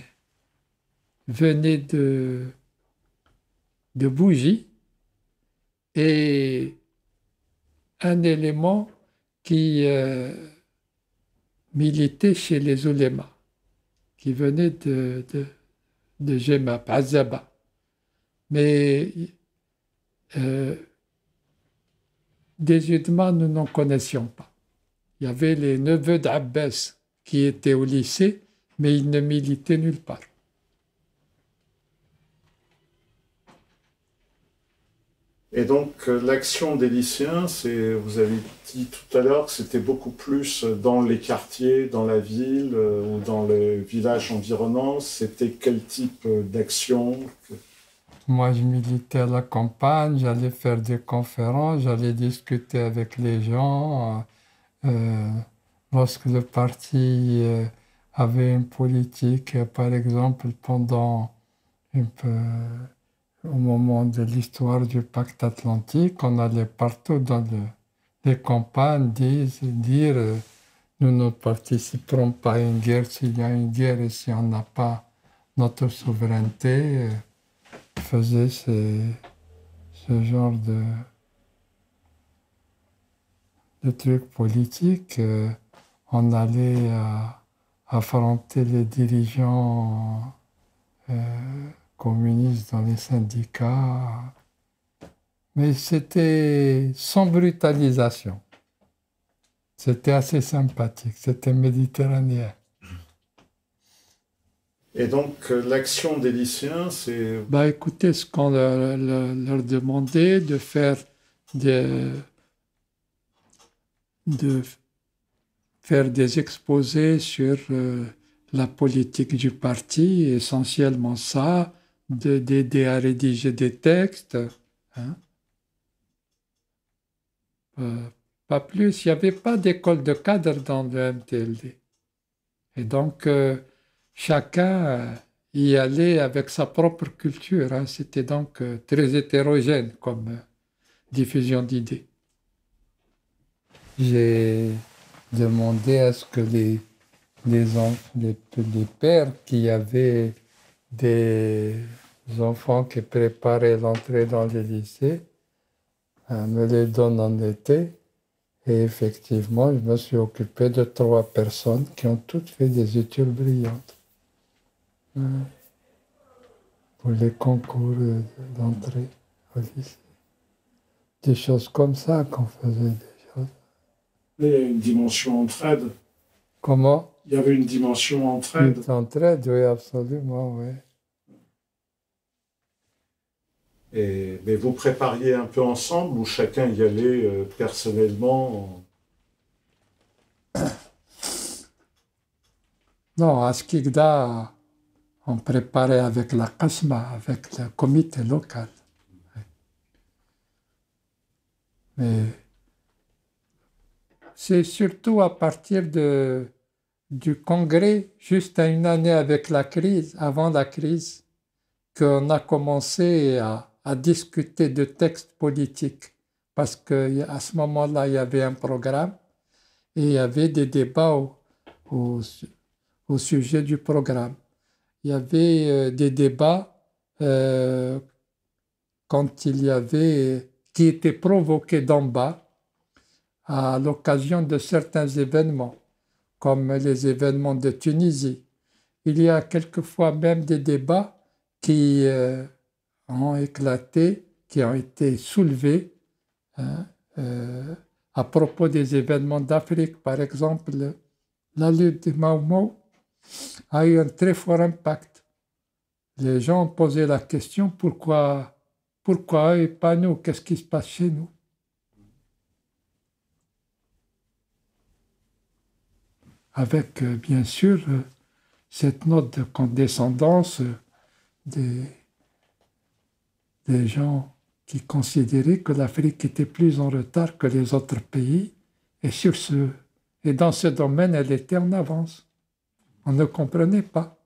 venaient de Bougie et un élément qui militait chez les oulémas, qui venait de Gemap, Azaba. Mais des Udma, nous n'en connaissions pas. Il y avait les neveux d'Abbas qui étaient au lycée, mais ils ne militaient nulle part. Et donc, l'action des lycéens, vous avez dit tout à l'heure que c'était beaucoup plus dans les quartiers, dans la ville ou dans les villages environnants. C'était quel type d'action? Moi, je militais à la campagne, j'allais faire des conférences, j'allais discuter avec les gens. Euh, Lorsque le parti avait une politique, par exemple, pendant un peu, au moment de l'histoire du pacte atlantique, on allait partout dans les campagnes dire nous ne participerons pas à une guerre s'il y a une guerre et si on n'a pas notre souveraineté. Faisait ce genre de trucs politiques. On allait affronter les dirigeants communistes dans les syndicats. Mais c'était sans brutalisation. C'était assez sympathique, c'était méditerranéen. Et donc, l'action des lycéens, c'est... Bah, écoutez, ce qu'on leur demandait de faire des, de faire des exposés sur la politique du parti, essentiellement ça, d'aider à rédiger des textes. Hein. Pas plus, il n'y avait pas d'école de cadre dans le MTLD. Et donc, chacun y allait avec sa propre culture. Hein. C'était donc très hétérogène comme diffusion d'idées. J'ai demandé à ce que les pères qui avaient des enfants qui préparaient l'entrée dans les lycées me les donnent en été. Et effectivement, je me suis occupé de 3 personnes qui ont toutes fait des études brillantes pour les concours d'entrée au lycée. Des choses comme ça qu'on faisait des choses. Il y a une dimension entraide. Comment? Il y avait une dimension entraide. Une entraide, oui, absolument, oui. Mais vous prépariez un peu ensemble ou chacun y allait personnellement Non, à Skikda, on préparait avec la CASMA, avec le comité local. Mais c'est surtout à partir du congrès, juste à une année avec la crise, avant la crise, qu'on a commencé à discuter de textes politiques. Parce qu'à ce moment-là, il y avait un programme et il y avait des débats au sujet du programme. Il y avait des débats quand il y avait qui étaient provoqués d'en bas à l'occasion de certains événements, comme les événements de Tunisie. Il y a quelquefois même des débats qui ont éclaté, qui ont été soulevés hein, à propos des événements d'Afrique. Par exemple, la lutte de Mau Mau a eu un très fort impact. Les gens ont posé la question pourquoi eux et pas nous? Qu'est-ce qui se passe chez nous? Avec, bien sûr, cette note de condescendance des gens qui considéraient que l'Afrique était plus en retard que les autres pays et dans ce domaine, elle était en avance. On ne comprenait pas.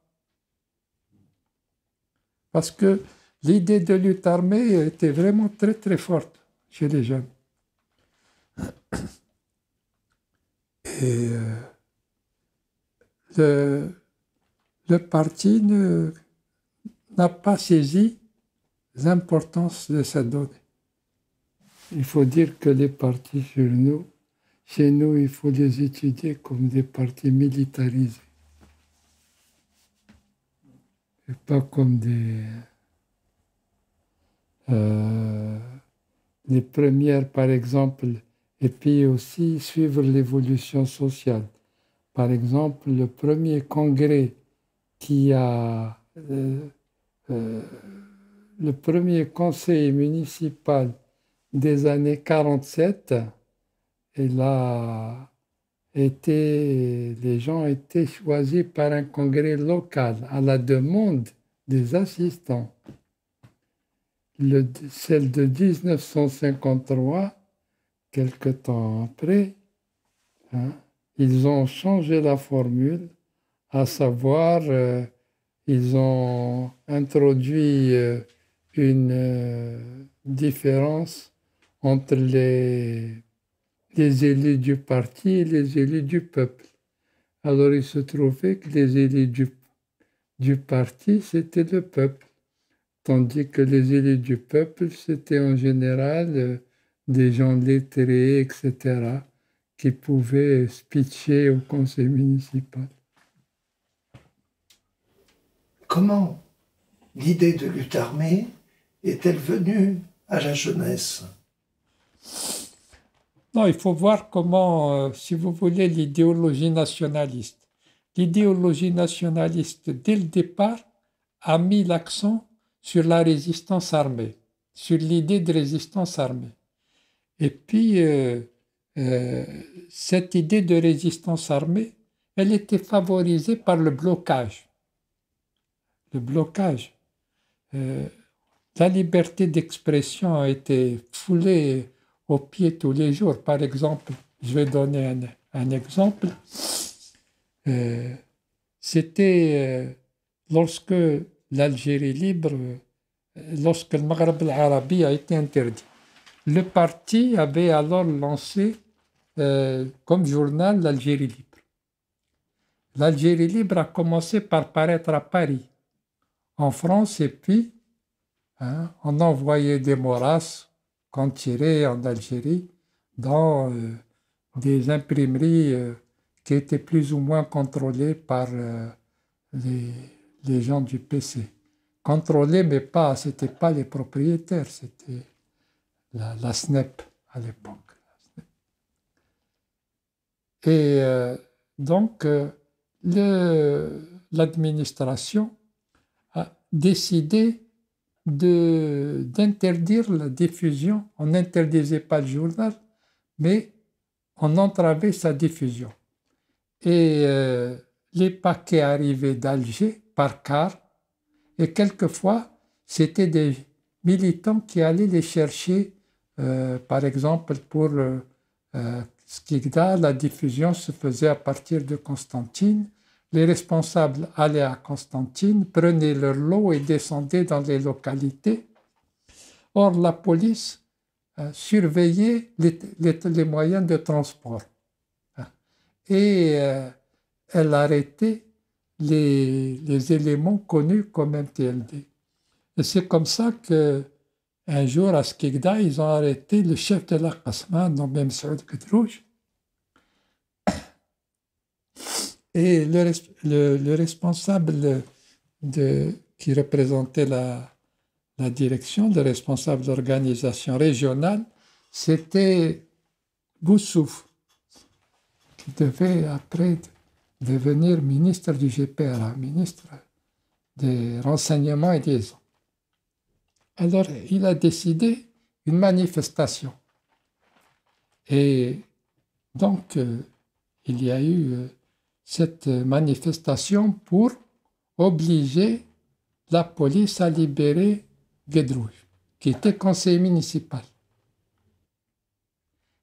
Parce que l'idée de lutte armée était vraiment très très forte chez les jeunes. Et le parti n'a pas saisi l'importance de cette donnée. Il faut dire que les partis chez nous, il faut les étudier comme des partis militarisés. Et pas comme les premières, par exemple, et puis aussi suivre l'évolution sociale. Par exemple, le premier congrès le premier conseil municipal des années 47, les gens étaient choisis par un congrès local à la demande des assistants. celle de 1953, quelque temps après, hein, ils ont changé la formule, à savoir, ils ont introduit une différence entre les élus du parti et les élus du peuple. Alors il se trouvait que les élus du parti, c'était le peuple, tandis que les élus du peuple, c'était en général des gens lettrés, etc., qui pouvaient speecher au conseil municipal. Comment l'idée de lutte armée est-elle venue à la jeunesse? Non, il faut voir comment, si vous voulez, l'idéologie nationaliste. L'idéologie nationaliste, dès le départ, a mis l'accent sur la résistance armée, sur l'idée de résistance armée. Et puis, cette idée de résistance armée, elle était favorisée par le blocage. Le blocage. La liberté d'expression a été foulée aux pieds tous les jours. Par exemple, je vais donner un exemple. C'était lorsque l'Algérie libre, lorsque le Maghreb al-Arabi a été interdit. Le parti avait alors lancé comme journal l'Algérie libre. L'Algérie libre a commencé par paraître à Paris, en France, et puis on envoyait des moras qu'on tirait en Algérie dans des imprimeries qui étaient plus ou moins contrôlées par les gens du PC. Contrôlées, mais pas, c'était pas les propriétaires, c'était la SNEP à l'époque. Et donc, l'administration a décidé d'interdire la diffusion. On n'interdisait pas le journal, mais on entravait sa diffusion. Et les paquets arrivaient d'Alger par car, et quelquefois, c'était des militants qui allaient les chercher, par exemple, pour Skikda, la diffusion se faisait à partir de Constantine. Les responsables allaient à Constantine, prenaient leur lot et descendaient dans les localités. Or, la police surveillait les moyens de transport. Et elle arrêtait les éléments connus comme MTLD. Et c'est comme ça qu'un jour, à Skikda, ils ont arrêté le chef de la Qasma, nommé Msaoud Kedrouj. Et le responsable qui représentait la direction, le responsable d'organisation régionale, c'était Boussouf, qui devait après devenir ministre du GPRA, ministre des renseignements et des eaux. Alors, il a décidé une manifestation. Et donc, il y a eu cette manifestation pour obliger la police à libérer Gedrouj, qui était conseiller municipal.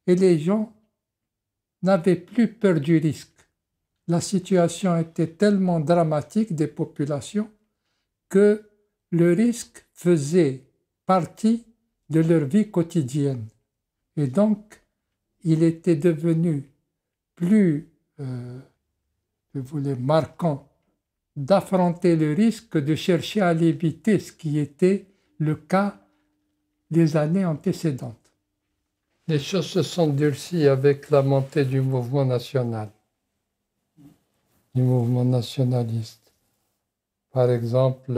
Et les gens n'avaient plus peur du risque. La situation était tellement dramatique des populations que le risque faisait partie de leur vie quotidienne. Et donc, il était devenu plus marquant d'affronter le risque que de chercher à l'éviter, ce qui était le cas des années antécédentes. Les choses se sont durcies avec la montée du mouvement national, du mouvement nationaliste. Par exemple,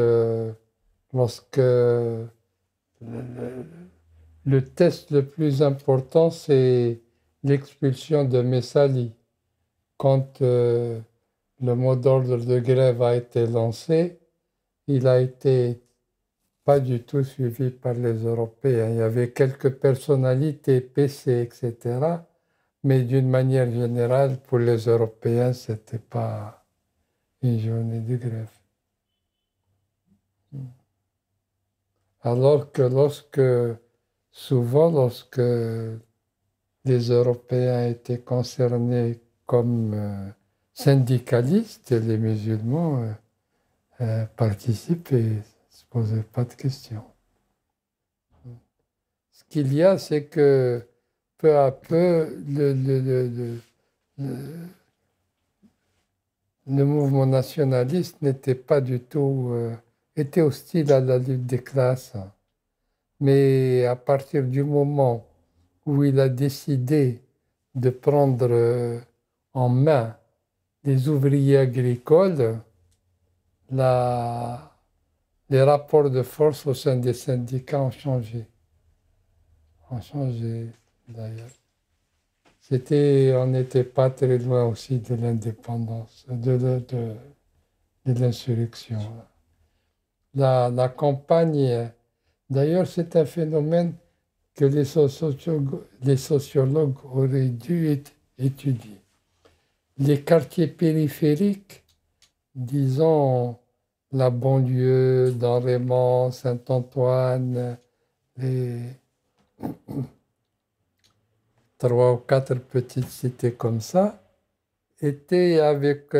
lorsque le test le plus important, c'est l'expulsion de Messali. Quand le mot d'ordre de grève a été lancé, il a été pas du tout suivi par les Européens. Il y avait quelques personnalités, PC, etc., mais d'une manière générale, pour les Européens, ce n'était pas une journée de grève. Alors que souvent, lorsque les Européens étaient concernés comme syndicalistes, les musulmans participaient, ne se posaient pas de questions. Ce qu'il y a, c'est que peu à peu, le mouvement nationaliste n'était pas du tout, était hostile à la lutte des classes. Mais à partir du moment où il a décidé de prendre en main les ouvriers agricoles, les rapports de force au sein des syndicats ont changé. D'ailleurs. On n'était pas très loin aussi de l'indépendance, de l'insurrection. La campagne, d'ailleurs, c'est un phénomène que les sociologues auraient dû étudier. Les quartiers périphériques, disons la banlieue, dans Raymond, Saint-Antoine, les 3 ou 4 petites cités comme ça, étaient avec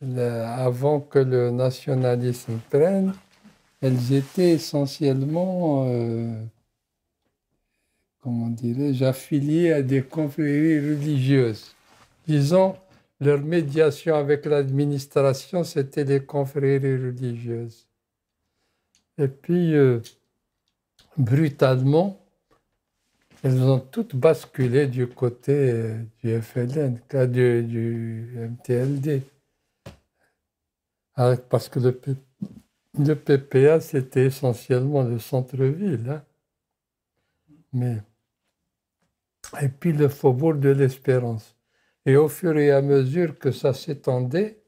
avant que le nationalisme prenne, elles étaient essentiellement, comment dirais-je, affiliées à des confréries religieuses. Disons, leur médiation avec l'administration, c'était les confréries religieuses. Et puis, brutalement, elles ont toutes basculé du côté du FLN, du MTLD. Parce que le PPA, c'était essentiellement le centre-ville. Hein. Et puis le faubourg de l'Espérance. Et au fur et à mesure que ça s'étendait,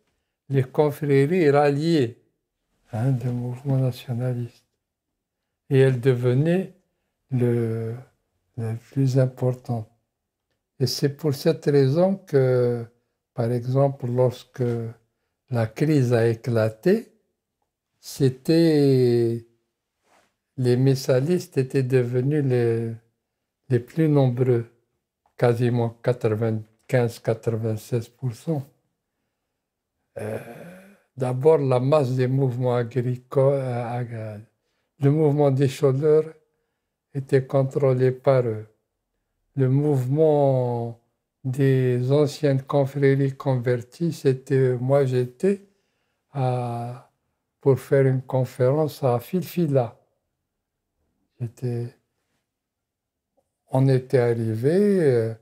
les confréries ralliaient le mouvement nationaliste. Et elles devenaient le plus important. Et c'est pour cette raison que, par exemple, lorsque la crise a éclaté, les messalistes étaient devenus les plus nombreux, quasiment 95-96%. D'abord, la masse des mouvements agricoles, le mouvement des chômeurs était contrôlé par eux. Le mouvement des anciennes confréries converties, moi j'étais pour faire une conférence à Filfila. On était arrivé,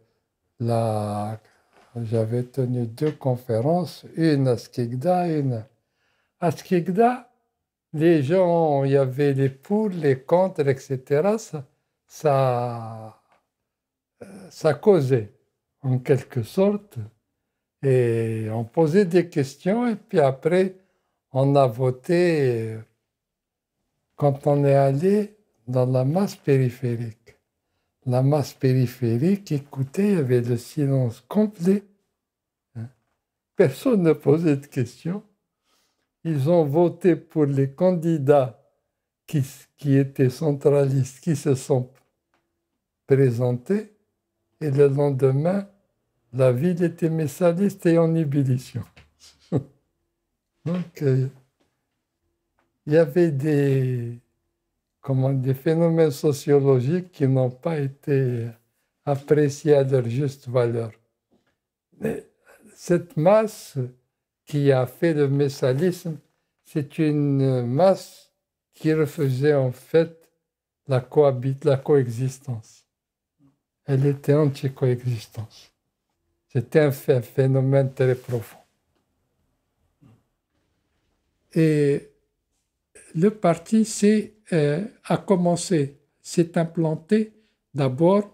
j'avais tenu 2 conférences, une à Skikda, une à Skikda. Les gens, il y avait les pour, les contre, etc. Ça causait, en quelque sorte, et on posait des questions, et puis après, on a voté quand on est allé dans la masse périphérique. La masse périphérique écoutait, il y avait le silence complet. Personne ne posait de questions. Ils ont voté pour les candidats qui étaient centralistes, qui se sont présentés. Et le lendemain, la ville était messaliste et en ébullition. Donc, il y avait des phénomènes sociologiques qui n'ont pas été appréciés à leur juste valeur. Mais cette masse qui a fait le messalisme, c'est une masse qui refusait en fait la coexistence. Elle était anti-coexistence. C'était un phénomène très profond. Et le parti a commencé, s'est implanté d'abord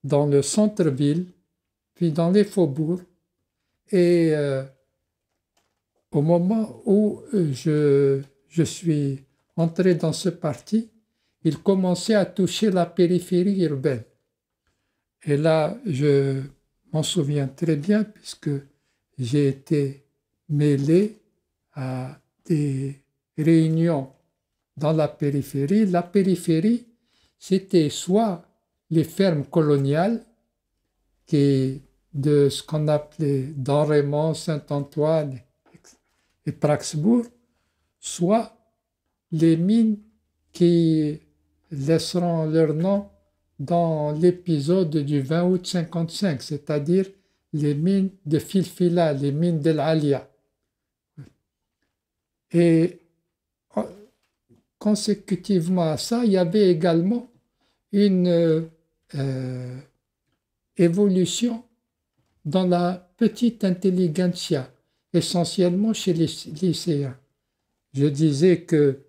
dans le centre-ville, puis dans les faubourgs. Et au moment où je suis entré dans ce parti, il commençait à toucher la périphérie urbaine. Et là, je m'en souviens très bien puisque j'ai été mêlé à des réunions dans la périphérie, c'était soit les fermes coloniales de ce qu'on appelait Domremy, Saint-Antoine et Praxbourg, soit les mines qui laisseront leur nom dans l'épisode du 20 août 55, c'est-à-dire les mines de Filfila, les mines d'El Alia. Et consécutivement à ça, il y avait également une évolution dans la petite intelligentsia, essentiellement chez les lycéens. Je disais que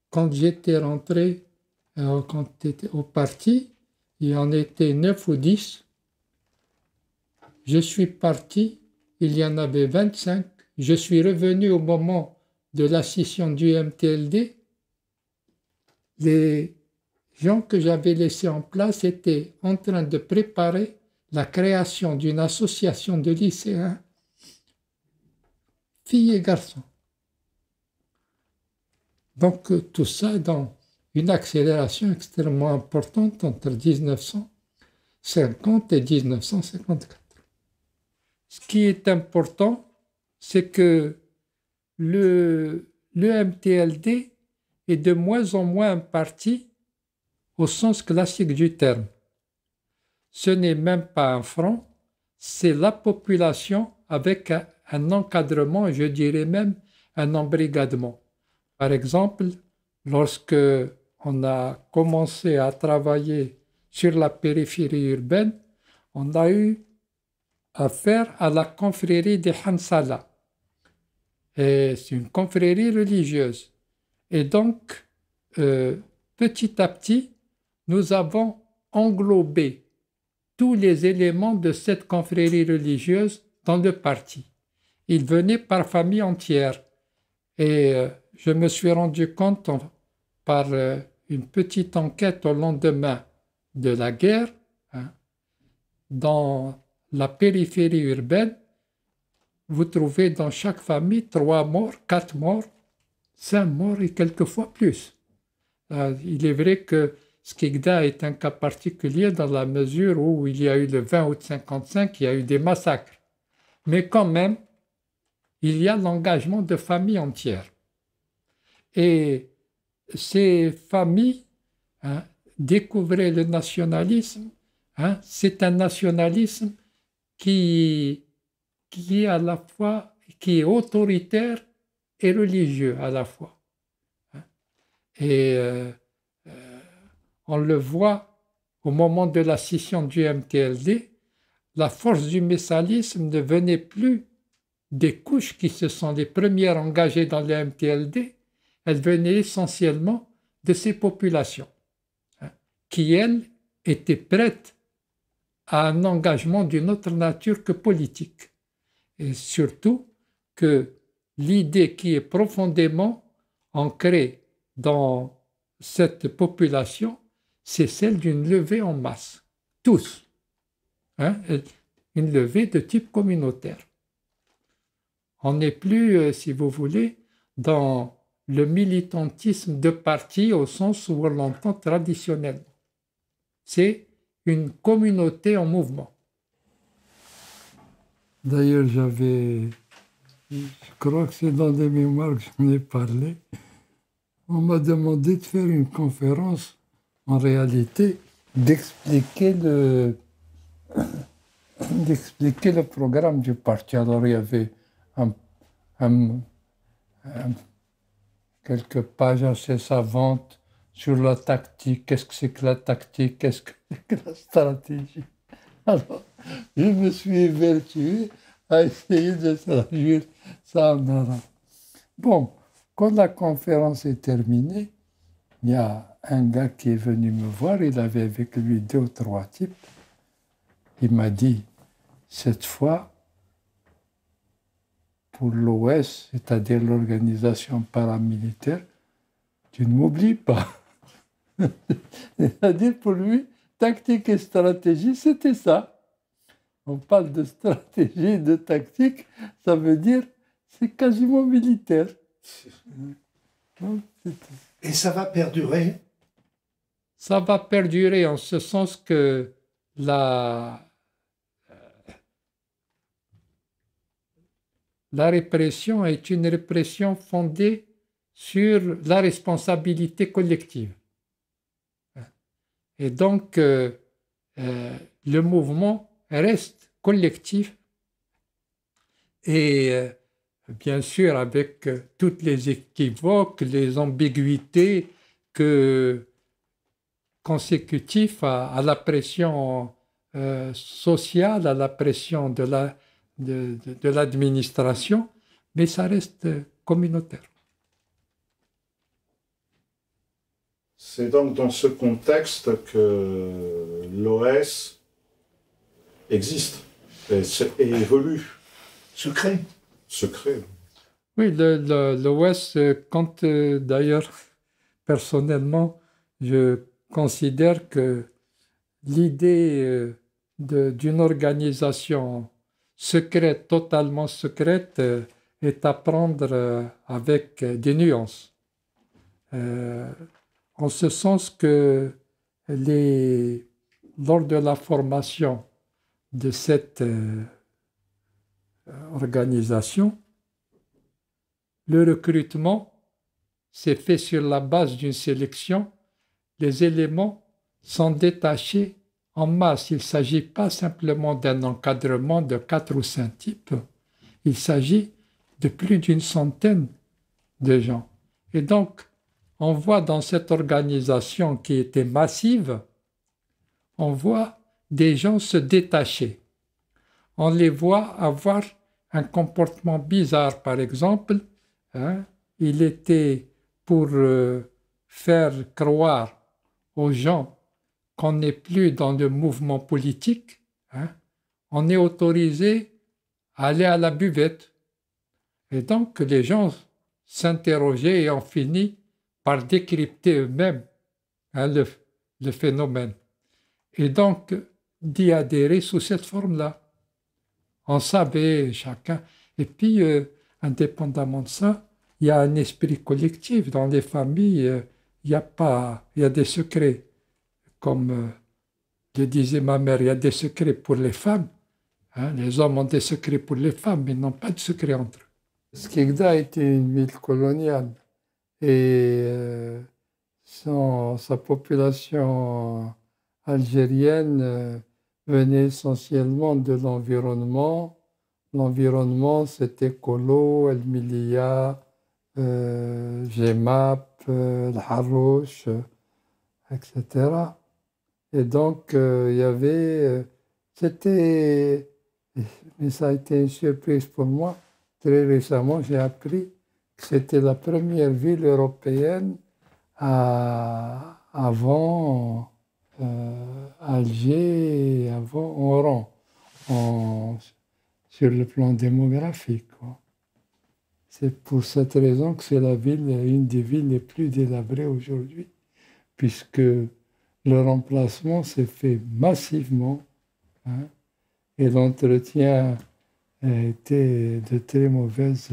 quand j'étais rentré quand j'étais au parti, il y en était 9 ou 10. Je suis parti, il y en avait 25. Je suis revenu au moment de la scission du MTLD. Les gens que j'avais laissés en place étaient en train de préparer la création d'une association de lycéens, filles et garçons. Donc tout ça dans une accélération extrêmement importante entre 1950 et 1954. Ce qui est important, c'est que le MTLD est de moins en moins un parti au sens classique du terme. Ce n'est même pas un front, c'est la population avec un encadrement, je dirais même un embrigadement. Par exemple, lorsque on a commencé à travailler sur la périphérie urbaine, on a eu affaire à la confrérie des Hansala. Et c'est une confrérie religieuse. Et donc, petit à petit, nous avons englobé tous les éléments de cette confrérie religieuse dans le parti. Ils venaient par famille entière. Et je me suis rendu compte par une petite enquête au lendemain de la guerre, dans la périphérie urbaine, vous trouvez dans chaque famille 3 morts, 4 morts, 5 morts et quelquefois plus. Il est vrai que Skikda est un cas particulier dans la mesure où il y a eu le 20 août 55, il y a eu des massacres. Mais quand même, il y a l'engagement de familles entières. Et ces familles découvraient le nationalisme. C'est un nationalisme qui est à la fois qui est autoritaire et religieux à la fois. Et on le voit au moment de la scission du MTLD, la force du messalisme ne venait plus des couches qui se sont les premières engagées dans le MTLD, elle venait essentiellement de ces populations qui, elles, étaient prêtes à un engagement d'une autre nature que politique. Et surtout que l'idée qui est profondément ancrée dans cette population, c'est celle d'une levée en masse. Tous. Une levée de type communautaire. On n'est plus, si vous voulez, dans le militantisme de parti au sens où on l'entend traditionnellement. C'est une communauté en mouvement. D'ailleurs, je crois que c'est dans des mémoires que j'en ai parlé. On m'a demandé de faire une conférence, en réalité, d'expliquer le programme du parti. Alors, il y avait quelques pages assez savantes sur la tactique. Qu'est-ce que c'est que la tactique? Qu'est-ce que c'est que la stratégie? Alors, je me suis évertué à essayer de traduire ça en arabe. Bon, quand la conférence est terminée, il y a un gars qui est venu me voir, il avait avec lui 2 ou 3 types. Il m'a dit, cette fois, pour l'OS, c'est-à-dire l'organisation paramilitaire, tu ne m'oublies pas. C'est-à-dire pour lui, tactique et stratégie, c'était ça. On parle de stratégie, de tactique, ça veut dire c'est quasiment militaire. Et ça va perdurer? Ça va perdurer en ce sens que la répression est une répression fondée sur la responsabilité collective. Et donc, le mouvement reste collectif et bien sûr avec toutes les équivoques, les ambiguïtés consécutives à la pression sociale, à la pression de l'administration, mais ça reste communautaire. C'est donc dans ce contexte que l'OS existe et évolue. Se crée. Se crée. Oui, l'OS, quand d'ailleurs, personnellement, je considère que l'idée d'une organisation secrète, totalement secrète, est à prendre avec des nuances. En ce sens que lors de la formation de cette organisation, le recrutement s'est fait sur la base d'une sélection. Les éléments sont détachés en masse. Il ne s'agit pas simplement d'un encadrement de 4 ou 5 types. Il s'agit de plus d'une centaine de gens. Et donc, on voit dans cette organisation qui était massive, on voit des gens se détacher. On les voit avoir un comportement bizarre, par exemple. Il était pour faire croire aux gens qu'on n'est plus dans le mouvement politique. On est autorisé à aller à la buvette. Et donc, les gens s'interrogeaient et ont fini par décrypter eux-mêmes le phénomène. Et donc, d'y adhérer sous cette forme-là. On savait chacun. Et puis, indépendamment de ça, il y a un esprit collectif. Dans les familles, il y a des secrets. Comme le disait ma mère, il y a des secrets pour les femmes. Les hommes ont des secrets pour les femmes, mais ils n'ont pas de secrets entre eux. Skikda était une ville coloniale et sa population algérienne venait essentiellement de l'environnement. L'environnement, c'était Kolo, El Milia, Gemap, El Harouch, etc. Et donc, il y avait... mais ça a été une surprise pour moi. Très récemment, j'ai appris que c'était la première ville européenne avant Alger, avant Oran, sur le plan démographique. C'est pour cette raison que c'est une des villes les plus délabrées aujourd'hui, puisque le remplacement s'est fait massivement et l'entretien était de très mauvaise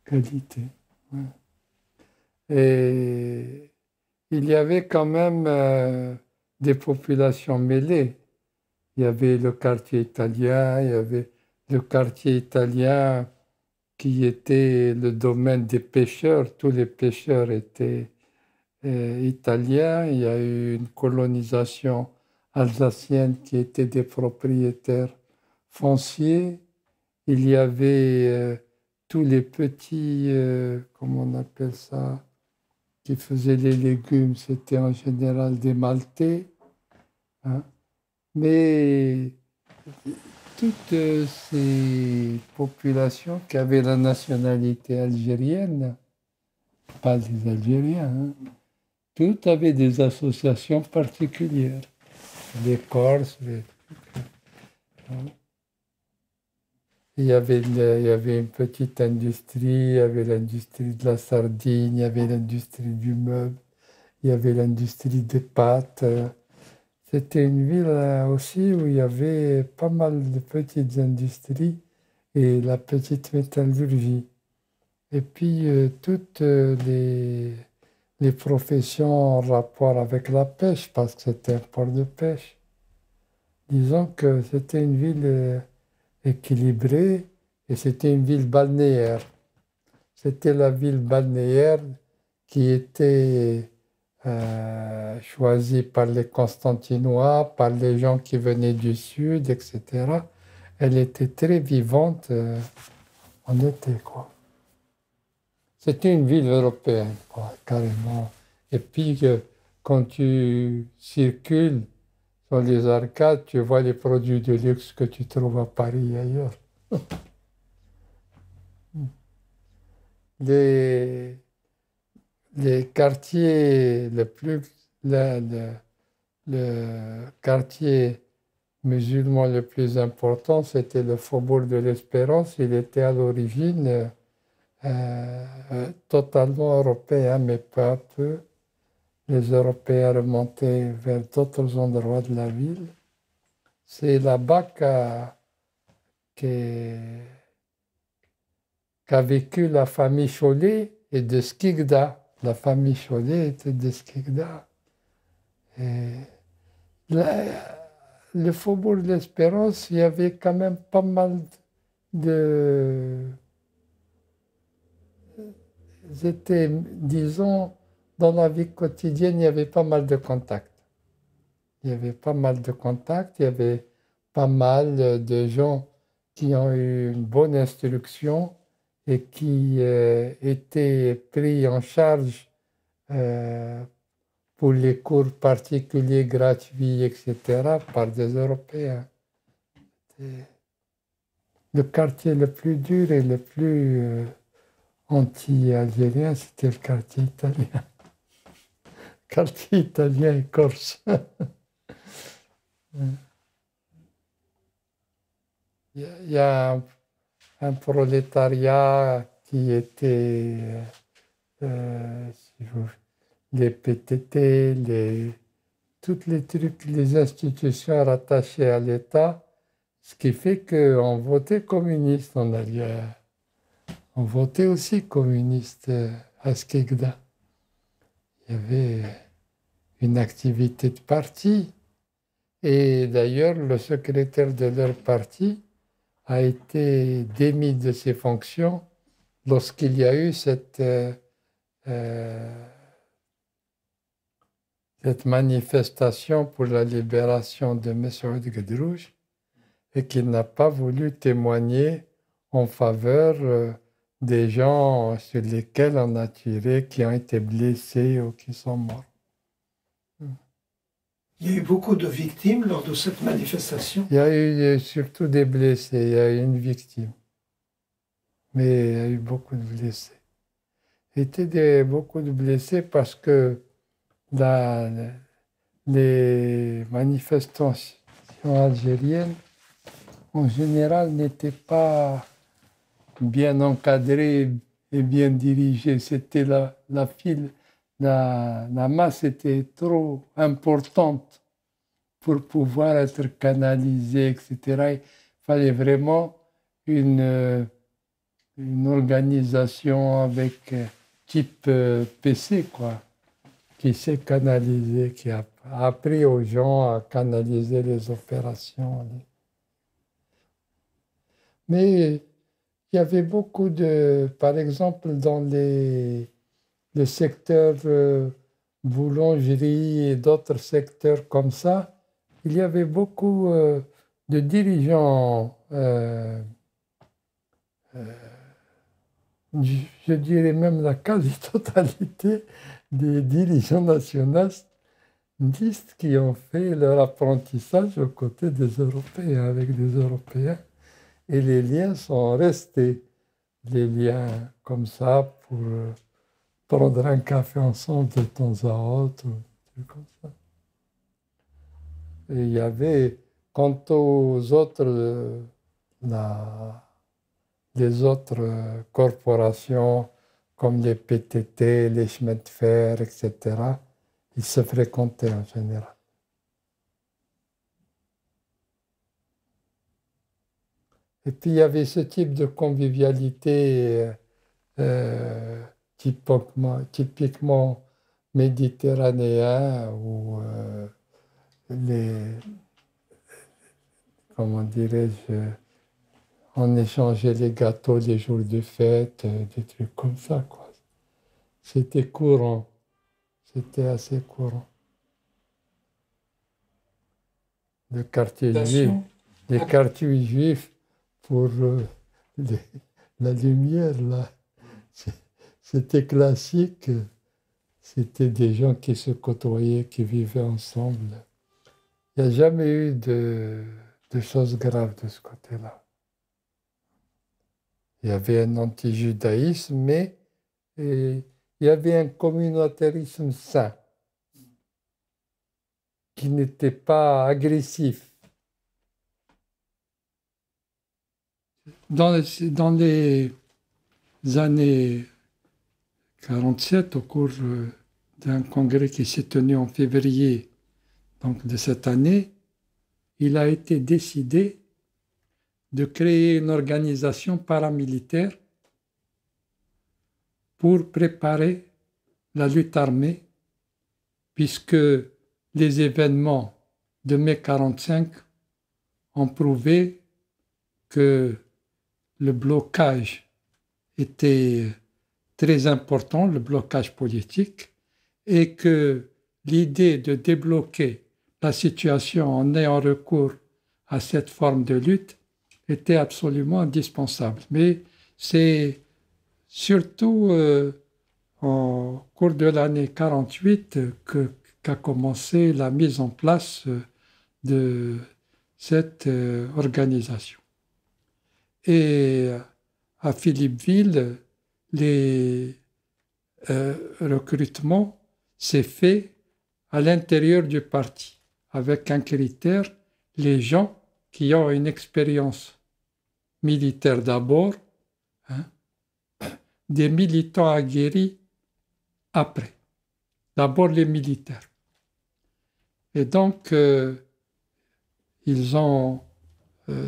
qualité. Et il y avait quand même des populations mêlées. Il y avait le quartier italien, il y avait le quartier italien qui était le domaine des pêcheurs. Tous les pêcheurs étaient italiens. Il y a eu une colonisation alsacienne qui était des propriétaires fonciers. Il y avait tous les petits, comment on appelle ça, qui faisaient les légumes, c'était en général des Maltais. Mais toutes ces populations qui avaient la nationalité algérienne, pas les Algériens, toutes avaient des associations particulières. Les Corses, les trucs. Il y avait une petite industrie, il y avait l'industrie de la sardine, il y avait l'industrie du meuble, il y avait l'industrie des pâtes. C'était une ville aussi où il y avait pas mal de petites industries et la petite métallurgie. Et puis toutes les les professions en rapport avec la pêche, parce que c'était un port de pêche. Disons que c'était une ville équilibrée et c'était une ville balnéaire. C'était la ville balnéaire qui était choisie par les Constantinois, par les gens qui venaient du sud, etc. Elle était très vivante en été, quoi. C'était une ville européenne, quoi, carrément. Et puis, quand tu circules sur les arcades, tu vois les produits de luxe que tu trouves à Paris et ailleurs. Les quartiers, le quartier musulman le plus important, c'était le faubourg de l'Espérance. Il était à l'origine totalement européen, mais peu à peu, les Européens remontaient vers d'autres endroits de la ville. C'est là-bas qu'a vécu la famille Chollet et de Skikda. La famille Chollet était de Skikda. Et le faubourg de l'Espérance, il y avait quand même pas mal de... C'était, disons, dans la vie quotidienne, il y avait pas mal de contacts. Il y avait pas mal de contacts, il y avait pas mal de gens qui ont eu une bonne instruction et qui étaient pris en charge pour les cours particuliers gratuits, etc., par des Européens. Le quartier le plus dur et le plus anti-algérien, c'était le quartier italien. Quartier italien et corse. Il y a un prolétariat qui était les PTT, toutes les trucs, les institutions rattachées à l'État, ce qui fait qu'on votait communiste en Algérie. On votait aussi communiste à Skikda. Il y avait une activité de parti. Et d'ailleurs, le secrétaire de leur parti a été démis de ses fonctions lorsqu'il y a eu cette manifestation pour la libération de Messoud Gedrouch et qu'il n'a pas voulu témoigner en faveur des gens sur lesquels on a tiré, qui ont été blessés ou qui sont morts. Il y a eu beaucoup de victimes lors de cette manifestation. Il y a eu surtout des blessés, il y a eu une victime. Mais il y a eu beaucoup de blessés. Il y était beaucoup de blessés parce que les manifestations algériennes, en général, n'étaient pas bien encadrées et bien dirigées. C'était la masse était trop importante pour pouvoir être canalisée, etc. Il fallait vraiment une organisation avec type PC, quoi, qui sait canaliser, qui a appris aux gens à canaliser les opérations. Mais il y avait beaucoup par exemple, dans le secteur boulangerie et d'autres secteurs comme ça, il y avait beaucoup de dirigeants, je dirais même la quasi-totalité des dirigeants nationalistes qui ont fait leur apprentissage aux côtés des Européens, avec des Européens. Et les liens sont restés, les liens comme ça pour prendre un café ensemble de temps à autre, comme ça. Et il y avait, quant aux autres, les autres corporations comme les PTT, les chemins de fer, etc., ils se fréquentaient en général. Et puis il y avait ce type de convivialité typiquement méditerranéens où les, comment dirais-je, on échangeait les gâteaux les jours de fête, des trucs comme ça, quoi. C'était courant, c'était assez courant. Le quartier juif, les quartiers juifs pour la lumière, là, c'était classique. C'était des gens qui se côtoyaient, qui vivaient ensemble. Il n'y a jamais eu de choses graves de ce côté-là. Il y avait un anti-judaïsme, mais il y avait un communautarisme sain, qui n'était pas agressif. Dans les années 47, au cours d'un congrès qui s'est tenu en février donc, de cette année, il a été décidé de créer une organisation paramilitaire pour préparer la lutte armée, puisque les événements de mai 45 ont prouvé que le blocage était très important, le blocage politique, et que l'idée de débloquer la situation en ayant recours à cette forme de lutte était absolument indispensable. Mais c'est surtout au cours de l'année 48 qu'a commencé la mise en place de cette organisation. Et à Philippeville, les recrutements s'est fait à l'intérieur du parti, avec un critère, les gens qui ont une expérience militaire d'abord, des militants aguerris après. D'abord les militaires. Et donc,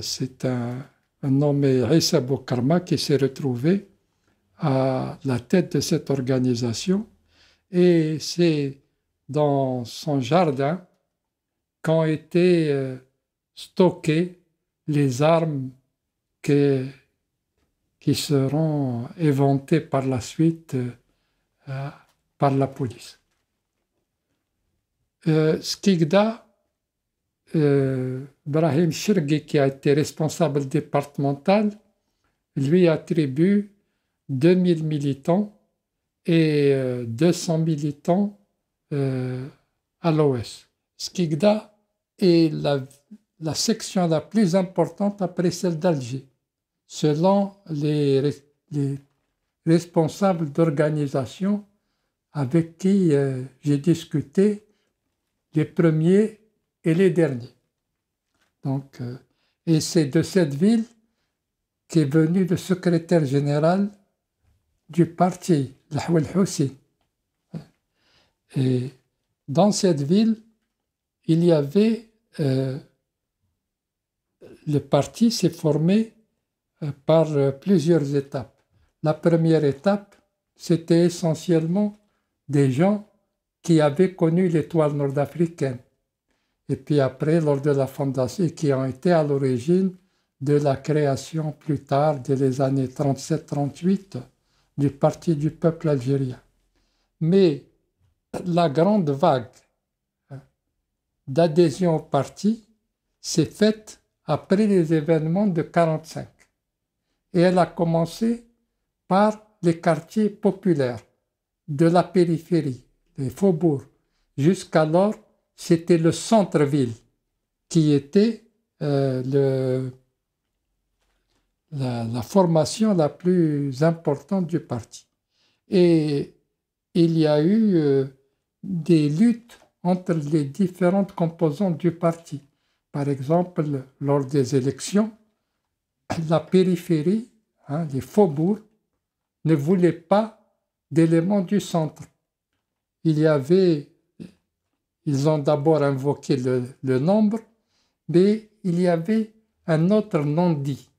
c'est un nommé Issa Boukarma qui s'est retrouvé à la tête de cette organisation, et c'est dans son jardin qu'ont été stockées les armes qui seront éventées par la suite par la police. Skikda, Brahim Shirgi, qui a été responsable départemental, lui attribue 2000 militants et 200 militants à l'OS. Skikda est la section la plus importante après celle d'Alger, selon les responsables d'organisation avec qui j'ai discuté, les premiers et les derniers. Donc, et c'est de cette ville qu'est venu le secrétaire général du parti, Lahwal Houssi. Et dans cette ville, il y avait le parti s'est formé par plusieurs étapes. La première étape, c'était essentiellement des gens qui avaient connu l'étoile nord-africaine. Et puis après, lors de la fondation, qui ont été à l'origine de la création plus tard, dès les années 37-38, du Parti du peuple algérien. Mais la grande vague d'adhésion au parti s'est faite après les événements de 1945. Et elle a commencé par les quartiers populaires de la périphérie, les faubourgs. Jusqu'alors, c'était le centre-ville qui était la formation la plus importante du parti. Et il y a eu des luttes entre les différentes composantes du parti. Par exemple, lors des élections, la périphérie, les faubourgs, ne voulaient pas d'éléments du centre. Ils ont d'abord invoqué le nombre, mais il y avait un autre non-dit.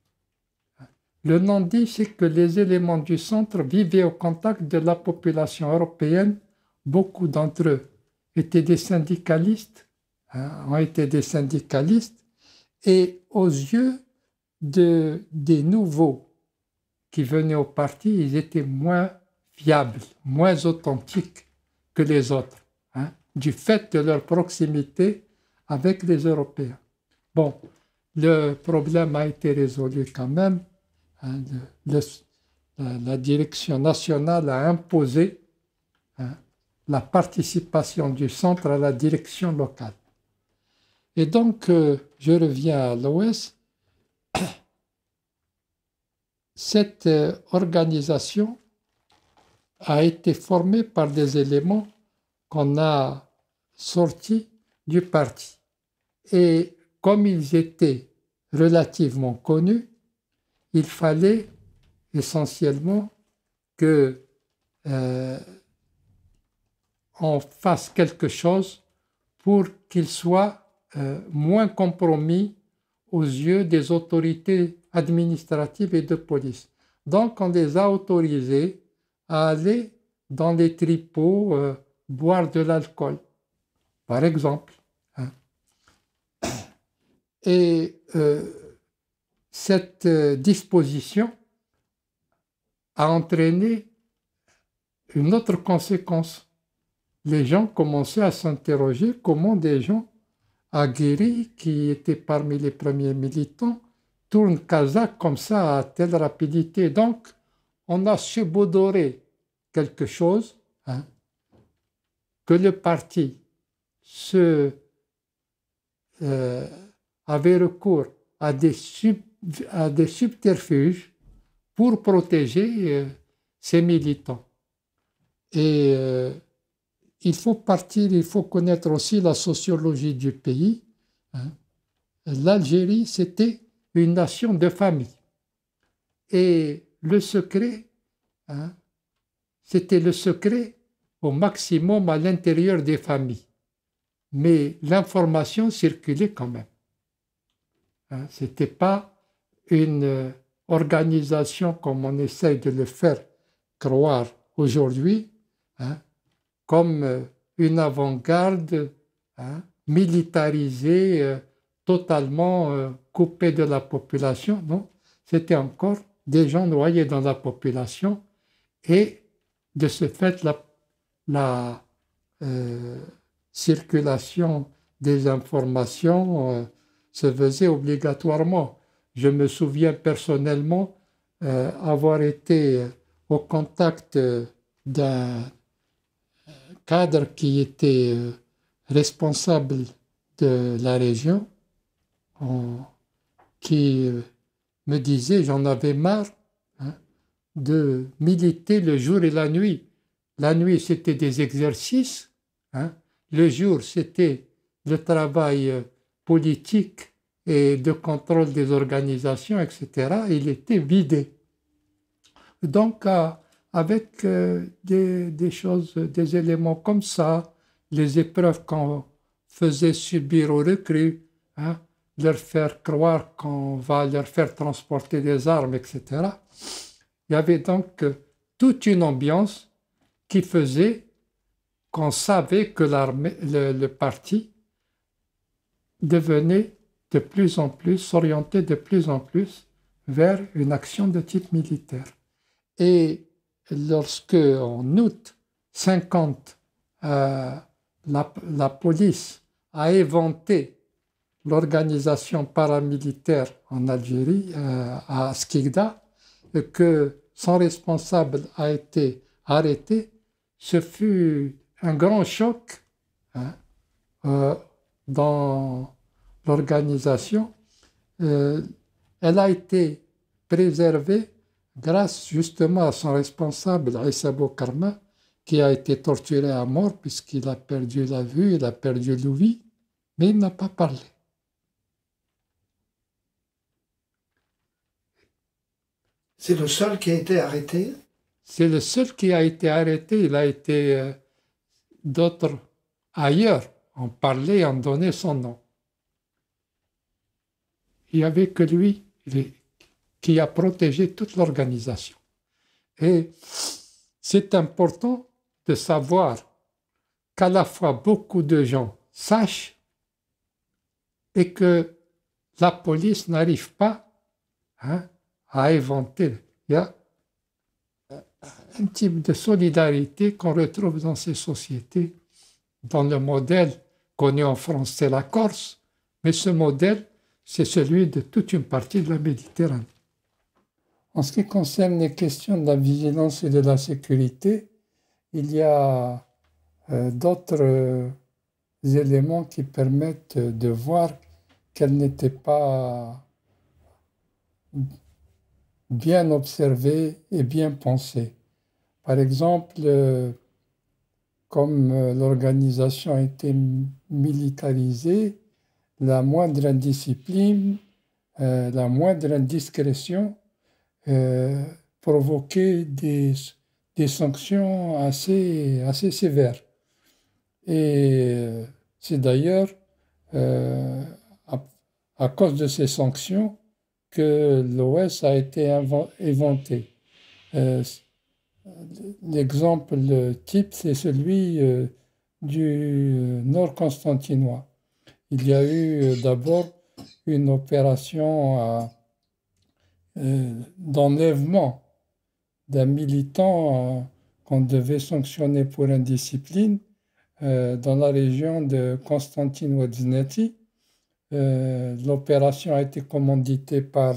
Le non-dit, c'est que les éléments du centre vivaient au contact de la population européenne beaucoup d'entre eux étaient des syndicalistes, ont été des syndicalistes, et aux yeux des nouveaux qui venaient au parti, ils étaient moins fiables, moins authentiques que les autres, du fait de leur proximité avec les Européens. Bon, le problème a été résolu quand même. La direction nationale a imposé la participation du centre à la direction locale. Et donc, je reviens à l'Ouest. Cette organisation a été formée par des éléments qu'on a sortis du parti. Et comme ils étaient relativement connus, il fallait essentiellement que on fasse quelque chose pour qu'ils soient moins compromis aux yeux des autorités administratives et de police. Donc, on les a autorisés à aller dans les tripots boire de l'alcool, par exemple. Et cette disposition a entraîné une autre conséquence. Les gens commençaient à s'interroger comment des gens aguerris qui étaient parmi les premiers militants tournent Kazakh comme ça à telle rapidité. Donc, on a subodoré quelque chose, que le parti avait recours à des subterfuges pour protéger ses militants. Et il faut connaître aussi la sociologie du pays. L'Algérie, c'était une nation de famille. Et le secret, c'était le secret au maximum à l'intérieur des familles. Mais l'information circulait quand même. Ce n'était pas une organisation comme on essaye de le faire croire aujourd'hui, comme une avant-garde militarisée, totalement coupée de la population. Non, c'était encore des gens noyés dans la population et de ce fait, la circulation des informations se faisait obligatoirement. Je me souviens personnellement avoir été au contact d'un cadre qui était responsable de la région, qui me disait, j'en avais marre de militer le jour et la nuit. La nuit, c'était des exercices. Le jour, c'était le travail politique et de contrôle des organisations, etc. Il était vidé. Donc, avec des choses, des éléments comme ça, les épreuves qu'on faisait subir aux recrues, leur faire croire qu'on va leur faire transporter des armes, etc. Il y avait donc toute une ambiance qui faisait qu'on savait que le parti devenait de plus en plus, s'orientait de plus en plus vers une action de type militaire. Et lorsque, en août 50, la police a éventé l'organisation paramilitaire en Algérie, à Skikda, que son responsable a été arrêté, ce fut un grand choc dans l'organisation. Elle a été préservée grâce justement à son responsable, Issa Boukarma, qui a été torturé à mort puisqu'il a perdu la vue, il a perdu l'ouïe, mais il n'a pas parlé. C'est le seul qui a été arrêté? C'est le seul qui a été arrêté. Il a été d'autres ailleurs ont parlé, ont donné son nom. Il n'y avait que lui qui a protégé toute l'organisation. Et c'est important de savoir qu'à la fois beaucoup de gens sachent et que la police n'arrive pas à inventer. Il y a un type de solidarité qu'on retrouve dans ces sociétés. Dans le modèle connu en France, c'est la Corse, mais ce modèle, c'est celui de toute une partie de la Méditerranée. En ce qui concerne les questions de la vigilance et de la sécurité, il y a d'autres éléments qui permettent de voir qu'elle n'était pas bien observée et bien pensée. Par exemple, comme l'organisation a été militarisée, la moindre indiscipline, la moindre indiscrétion provoquait des sanctions assez sévères. Et c'est d'ailleurs à cause de ces sanctions que l'OS a été inventé. L'exemple type, c'est celui du nord constantinois. Il y a eu d'abord une opération d'enlèvement d'un militant qu'on devait sanctionner pour indiscipline dans la région de Constantine-Ouadznati. L'opération a été commanditée par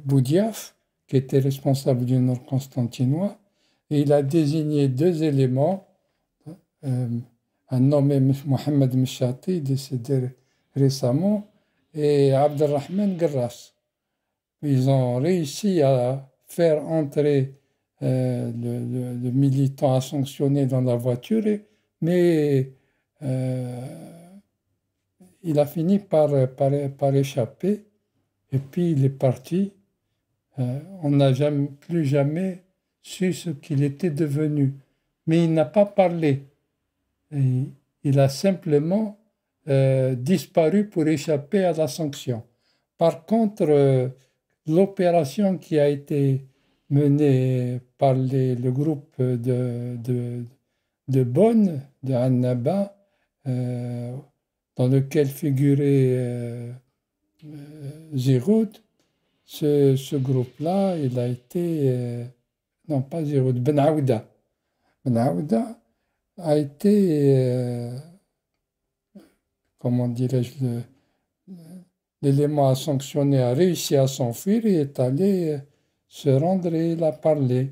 Boudiaf, qui était responsable du nord constantinois, et il a désigné 2 éléments, un nommé Mohamed Meshati, décédé récemment, et Abdelrahman Garras. Ils ont réussi à faire entrer le militant à sanctionner dans la voiture, mais il a fini par échapper, et puis il est parti. On n'a plus jamais su ce qu'il était devenu. Mais il n'a pas parlé. Et il a simplement disparu pour échapper à la sanction. Par contre, l'opération qui a été menée par le groupe de Bonn, de Annaba, dans lequel figurait Giroud, ce groupe-là, il a été... non, pas Giroud, Ben Aouda. Ben Aouda a été, comment dirais-je, l'élément à sanctionner a réussi à s'enfuir et est allé se rendre et il a parlé.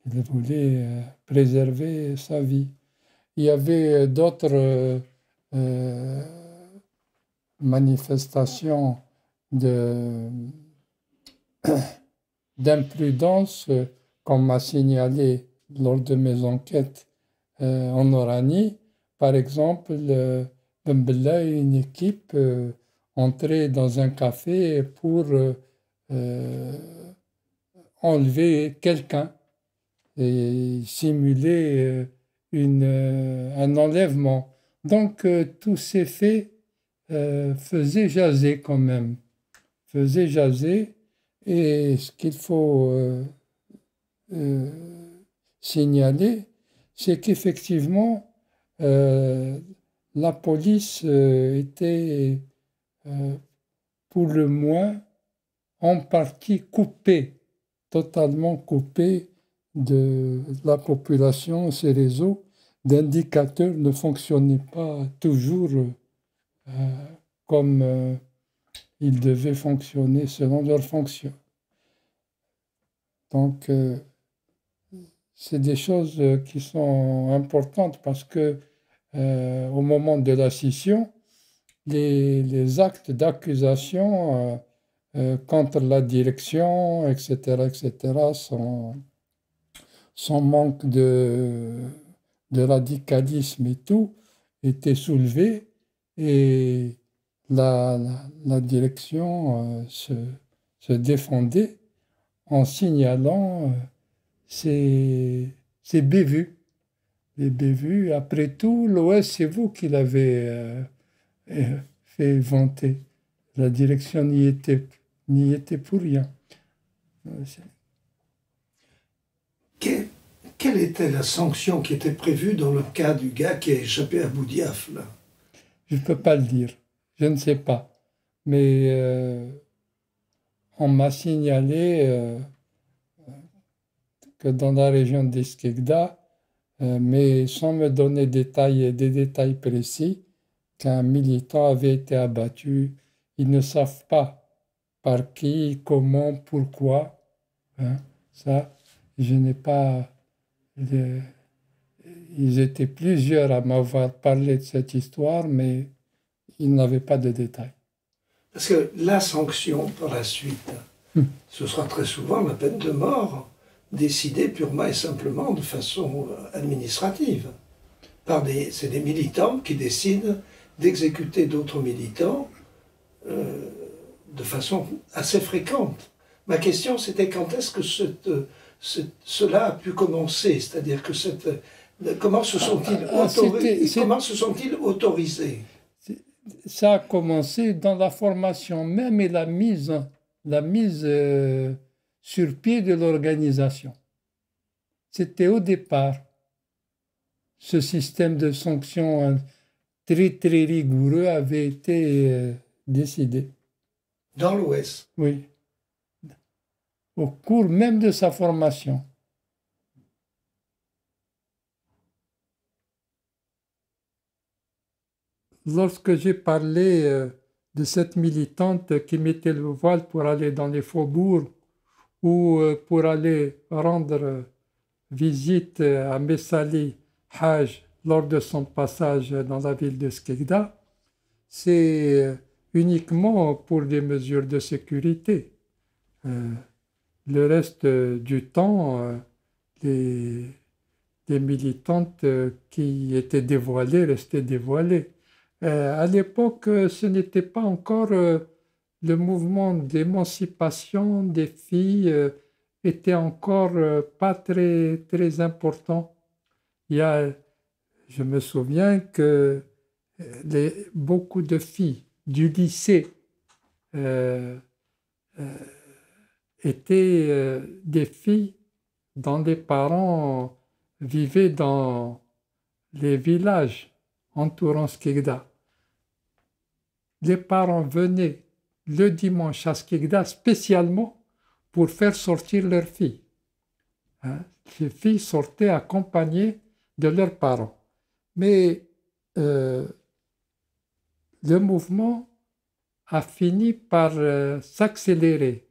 Il voulait préserver sa vie. Il y avait d'autres manifestations d'imprudence qu'on m'a signalé lors de mes enquêtes en Oranie. Par exemple, Ben Bella et une équipe entrée dans un café pour enlever quelqu'un et simuler un enlèvement. Donc, tous ces faits faisaient jaser quand même. Faisaient jaser. Et ce qu'il faut signaler, c'est qu'effectivement, la police était pour le moins en partie coupée, totalement coupée de la population. Ces réseaux d'indicateurs ne fonctionnaient pas toujours comme ils devaient fonctionner selon leur fonction. Donc, c'est des choses qui sont importantes parce que au moment de la scission, les actes d'accusation contre la direction, etc., son manque de radicalisme et tout, étaient soulevés et la direction se défendait en signalant ces bévues. Les bévues, après tout, l'OS, c'est vous qui l'avez fait vanter. La direction n'y était pour rien. Quelle quelle était la sanction qui était prévue dans le cas du gars qui a échappé à Boudiaf, là? Je ne peux pas le dire. Je ne sais pas. Mais on m'a signalé que dans la région d'Eskegda, mais sans me donner des détails précis, qu'un militant avait été abattu. Ils ne savent pas par qui, comment, pourquoi. Hein. Ça, je n'ai pas... Ils étaient plusieurs à m'avoir parlé de cette histoire, mais ils n'avaient pas de détails. Parce que la sanction par la suite, ce sera très souvent la peine de mort, décidée purement et simplement de façon administrative. C'est des militants qui décident d'exécuter d'autres militants de façon assez fréquente. Ma question, c'était quand est-ce que cela a pu commencer? C'est-à-dire que comment se sont-ils autorisés? Ça a commencé dans la formation même et la mise sur pied de l'organisation. C'était au départ ce système de sanctions très très rigoureux avait été décidé. Dans l'Ouest? Oui. Au cours même de sa formation. Lorsque j'ai parlé de cette militante qui mettait le voile pour aller dans les faubourgs ou pour aller rendre visite à Messali Hajj lors de son passage dans la ville de Skegda, c'est uniquement pour des mesures de sécurité. Le reste du temps, les militantes qui étaient dévoilées restaient dévoilées. À l'époque, ce n'était pas encore le mouvement d'émancipation des filles était encore pas très, très important. Je me souviens que beaucoup de filles du lycée étaient des filles dont les parents vivaient dans les villages entourant Skegda. Les parents venaient le dimanche à Skegda spécialement pour faire sortir leurs filles. Les filles sortaient accompagnées de leurs parents. Mais le mouvement a fini par s'accélérer.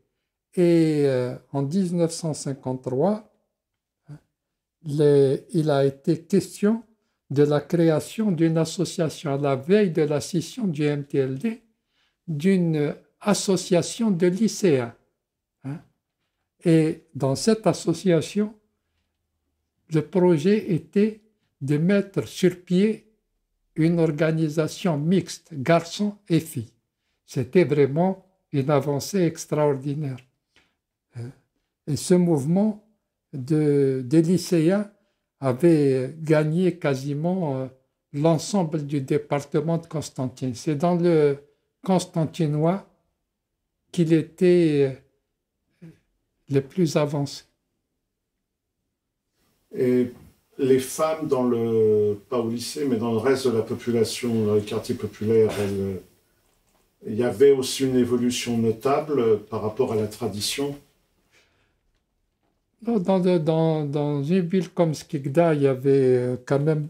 Et en 1953, il a été question de la création d'une association à la veille de la scission du MTLD, d'une association de lycéens. Et dans cette association, le projet était de mettre sur pied une organisation mixte, garçons et filles. C'était vraiment une avancée extraordinaire. Et ce mouvement des lycéens avait gagné quasiment l'ensemble du département de Constantine. C'est dans le constantinois qu'il était le plus avancé. Et les femmes pas au lycée, mais dans le reste de la population, dans les quartiers populaires, il y avait aussi une évolution notable par rapport à la tradition. Dans une ville comme Skegda, il y avait quand même...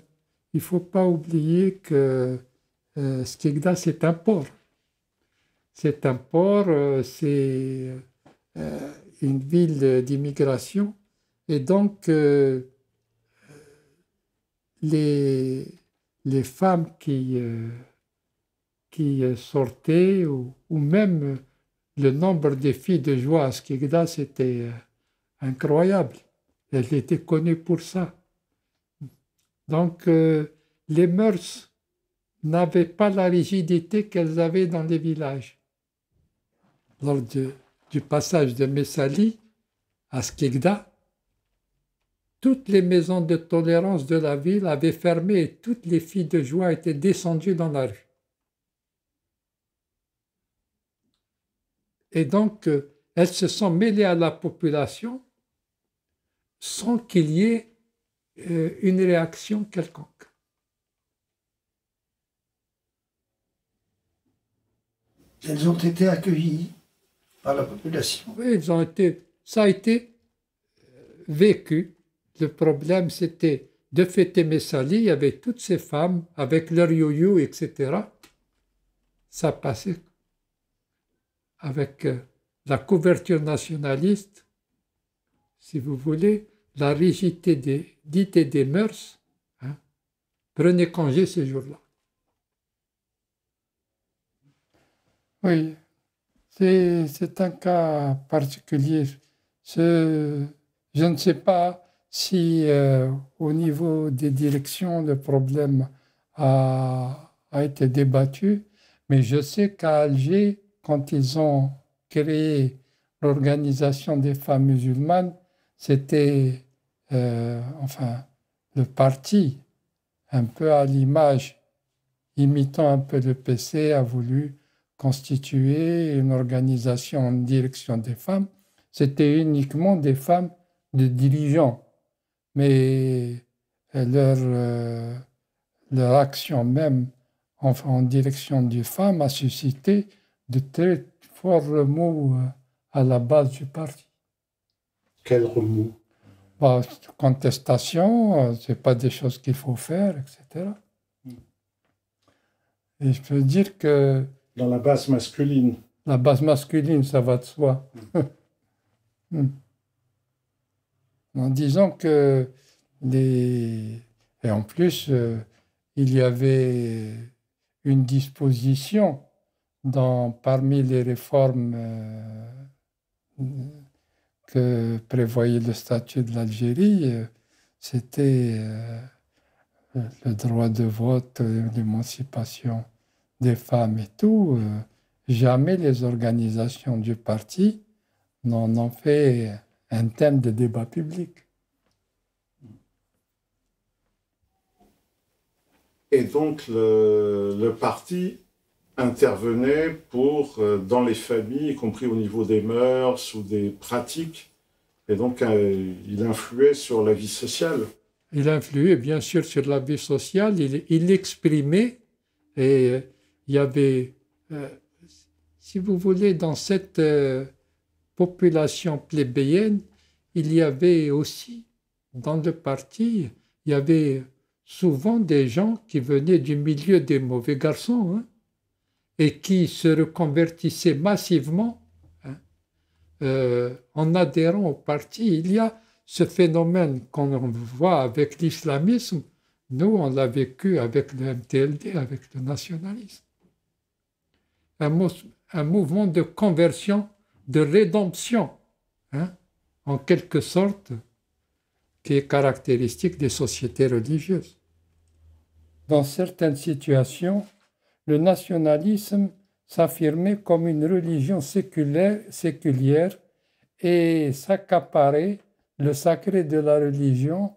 Il ne faut pas oublier que Skegda, c'est un port. C'est un port, c'est une ville d'immigration. Et donc, les femmes qui sortaient, ou même le nombre de filles de joie à Skegda, c'était incroyable. Elles étaient connues pour ça. Donc, les mœurs n'avaient pas la rigidité qu'elles avaient dans les villages. Lors du passage de Messali à Skegda, toutes les maisons de tolérance de la ville avaient fermé et toutes les filles de joie étaient descendues dans la rue. Et donc, elles se sont mêlées à la population sans qu'il y ait une réaction quelconque. Elles ont été accueillies par la population. Oui, ça a été vécu. Le problème, c'était de fêter Messali, il y avait toutes ces femmes avec leur yo-yo, etc. Ça passait avec la couverture nationaliste, si vous voulez, la rigidité d'idées des mœurs. Hein. Prenez congé ces jours-là. Oui, c'est un cas particulier. Je ne sais pas si au niveau des directions le problème a été débattu, mais je sais qu'à Alger, quand ils ont créé l'Organisation des femmes musulmanes, c'était le parti, un peu à l'image, imitant un peu le PC, a voulu constituer une organisation en direction des femmes. C'était uniquement des femmes de dirigeants. Mais leur action même en direction des femmes a suscité de très forts remous à la base du parti. Quel remous? Contestation, ce n'est pas des choses qu'il faut faire, etc. Et je peux dire que... Dans la base masculine. La base masculine, ça va de soi. En disant que et en plus, il y avait une disposition parmi les réformes que prévoyait le statut de l'Algérie, c'était le droit de vote, l'émancipation des femmes et tout. Jamais les organisations du parti n'en ont fait un thème de débat public. Et donc, le parti intervenait dans les familles, y compris au niveau des mœurs ou des pratiques. Et donc, il influait sur la vie sociale. Il influait, bien sûr, sur la vie sociale. Il l'exprimait. Et il y avait, si vous voulez, dans cette population plébéienne, il y avait aussi, dans le parti, il y avait souvent des gens qui venaient du milieu des mauvais garçons, hein, et qui se reconvertissaient massivement, hein, en adhérant au parti. Il y a ce phénomène qu'on voit avec l'islamisme. Nous, on l'a vécu avec le MTLD, avec le nationalisme. Un mouvement de conversion, de rédemption, hein, en quelque sorte, qui est caractéristique des sociétés religieuses. Dans certaines situations, le nationalisme s'affirmait comme une religion séculière et s'accaparait le sacré de la religion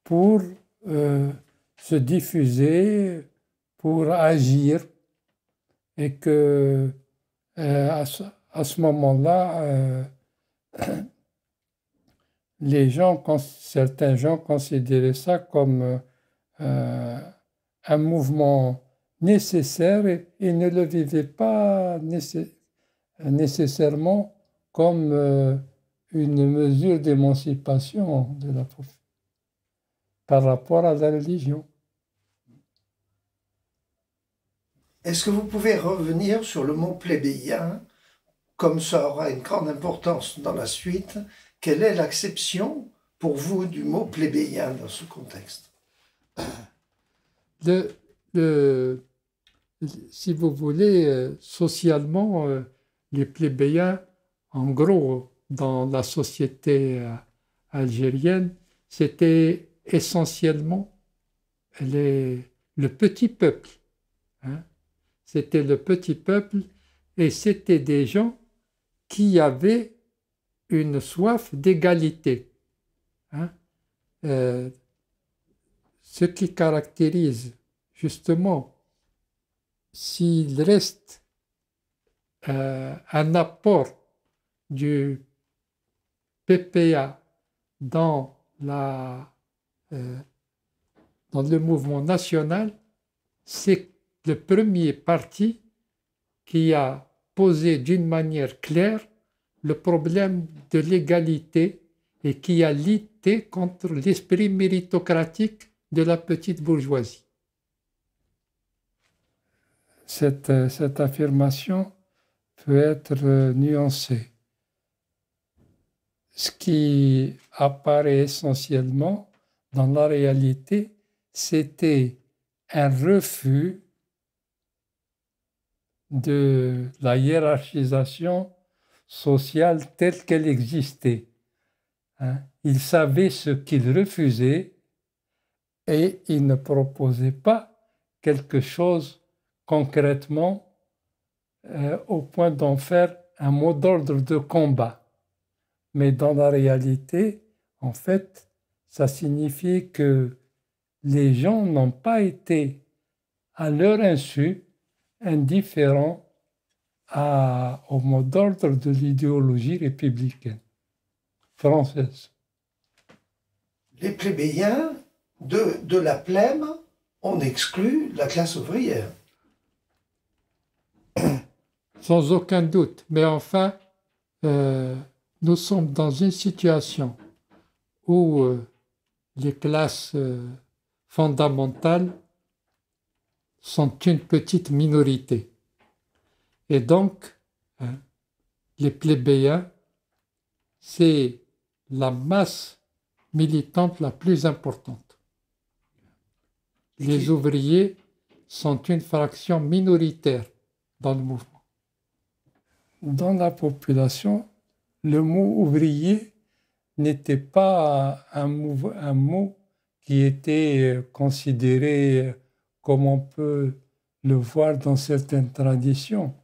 pour se diffuser, pour agir, et que à ce moment-là, certains gens considéraient ça comme un mouvement nécessaire et ne le vivaient pas nécessairement comme une mesure d'émancipation de la population par rapport à la religion. Est-ce que vous pouvez revenir sur le mot plébéien, comme ça aura une grande importance dans la suite? Quelle est l'acception pour vous du mot plébéien dans ce contexte? Si vous voulez, socialement, les plébéiens, en gros, dans la société algérienne, c'était essentiellement le petit peuple. Hein. C'était le petit peuple et c'était des gens qui avaient une soif d'égalité. Hein. Ce qui caractérise justement, s'il reste un apport du PPA dans la dans le mouvement national, c'est le premier parti qui a posé d'une manière claire le problème de l'égalité et qui a lutté contre l'esprit méritocratique de la petite bourgeoisie. Cette affirmation peut être nuancée. Ce qui apparaît essentiellement dans la réalité, c'était un refus de la hiérarchisation sociale telle qu'elle existait. Il savait ce qu'il refusait et il ne proposait pas quelque chose concrètement au point d'en faire un mot d'ordre de combat. Mais dans la réalité, en fait, ça signifie que les gens n'ont pas été, à leur insu, indifférents au mot d'ordre de l'idéologie républicaine française. Les plébéiens de la plèbe, on exclut la classe ouvrière. Sans aucun doute, mais enfin, nous sommes dans une situation où les classes fondamentales sont une petite minorité. Et donc, les plébéiens, c'est la masse militante la plus importante. Les ouvriers sont une fraction minoritaire dans le mouvement. Dans la population, le mot ouvrier n'était pas un mot qui était considéré comme on peut le voir dans certaines traditions.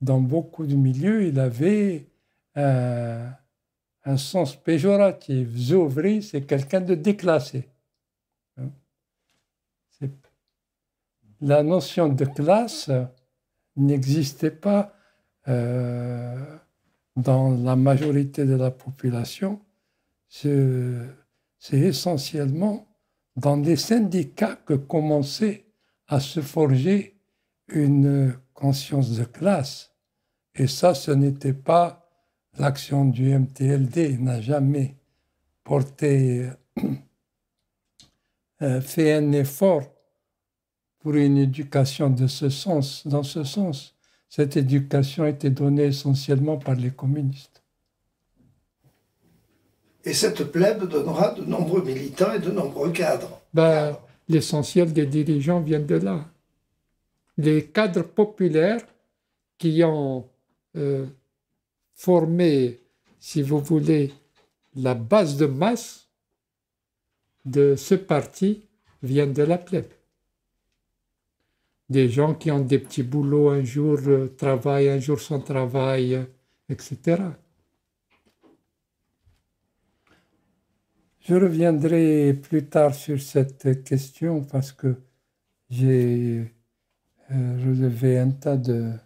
Dans beaucoup de milieux, il avait un sens péjoratif. Ouvrier, c'est quelqu'un de déclassé. La notion de classe n'existait pas dans la majorité de la population. C'est essentiellement dans les syndicats que commençait à se forger une conscience de classe. Et ça, ce n'était pas l'action du MTLD, n'a jamais fait un effort pour une éducation dans ce sens. Cette éducation a été donnée essentiellement par les communistes. Et cette plèbe donnera de nombreux militants et de nombreux cadres. L'essentiel des dirigeants viennent de là. Les cadres populaires qui ont formé, si vous voulez, la base de masse de ce parti viennent de la plèbe. Des gens qui ont des petits boulots, un jour travail, un jour sans travail, etc. Je reviendrai plus tard sur cette question parce que j'ai relevé un tas de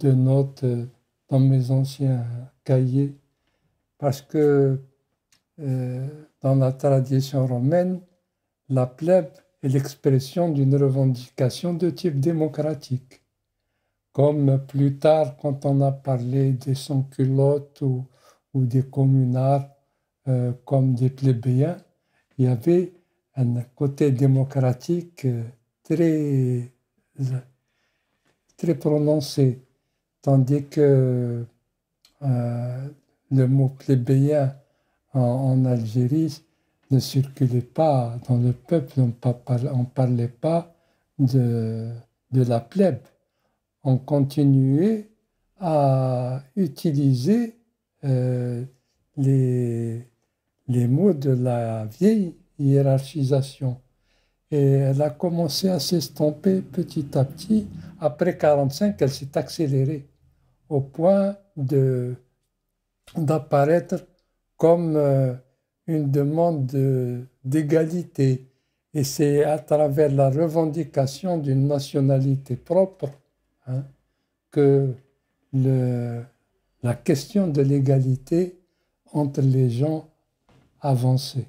notes dans mes anciens cahiers parce que dans la tradition romaine, la plèbe est l'expression d'une revendication de type démocratique. Comme plus tard, quand on a parlé des sans-culottes ou des communards comme des plébéiens, il y avait un côté démocratique très prononcé, tandis que le mot plébéien en Algérie ne circulait pas dans le peuple, on ne parlait pas de la plèbe. On continuait à utiliser les mots de la vieille hiérarchisation. Et elle a commencé à s'estomper petit à petit. Après 1945, elle s'est accélérée au point d'apparaître comme une demande d'égalité. Et c'est à travers la revendication d'une nationalité propre que la question de l'égalité entre les gens avançait.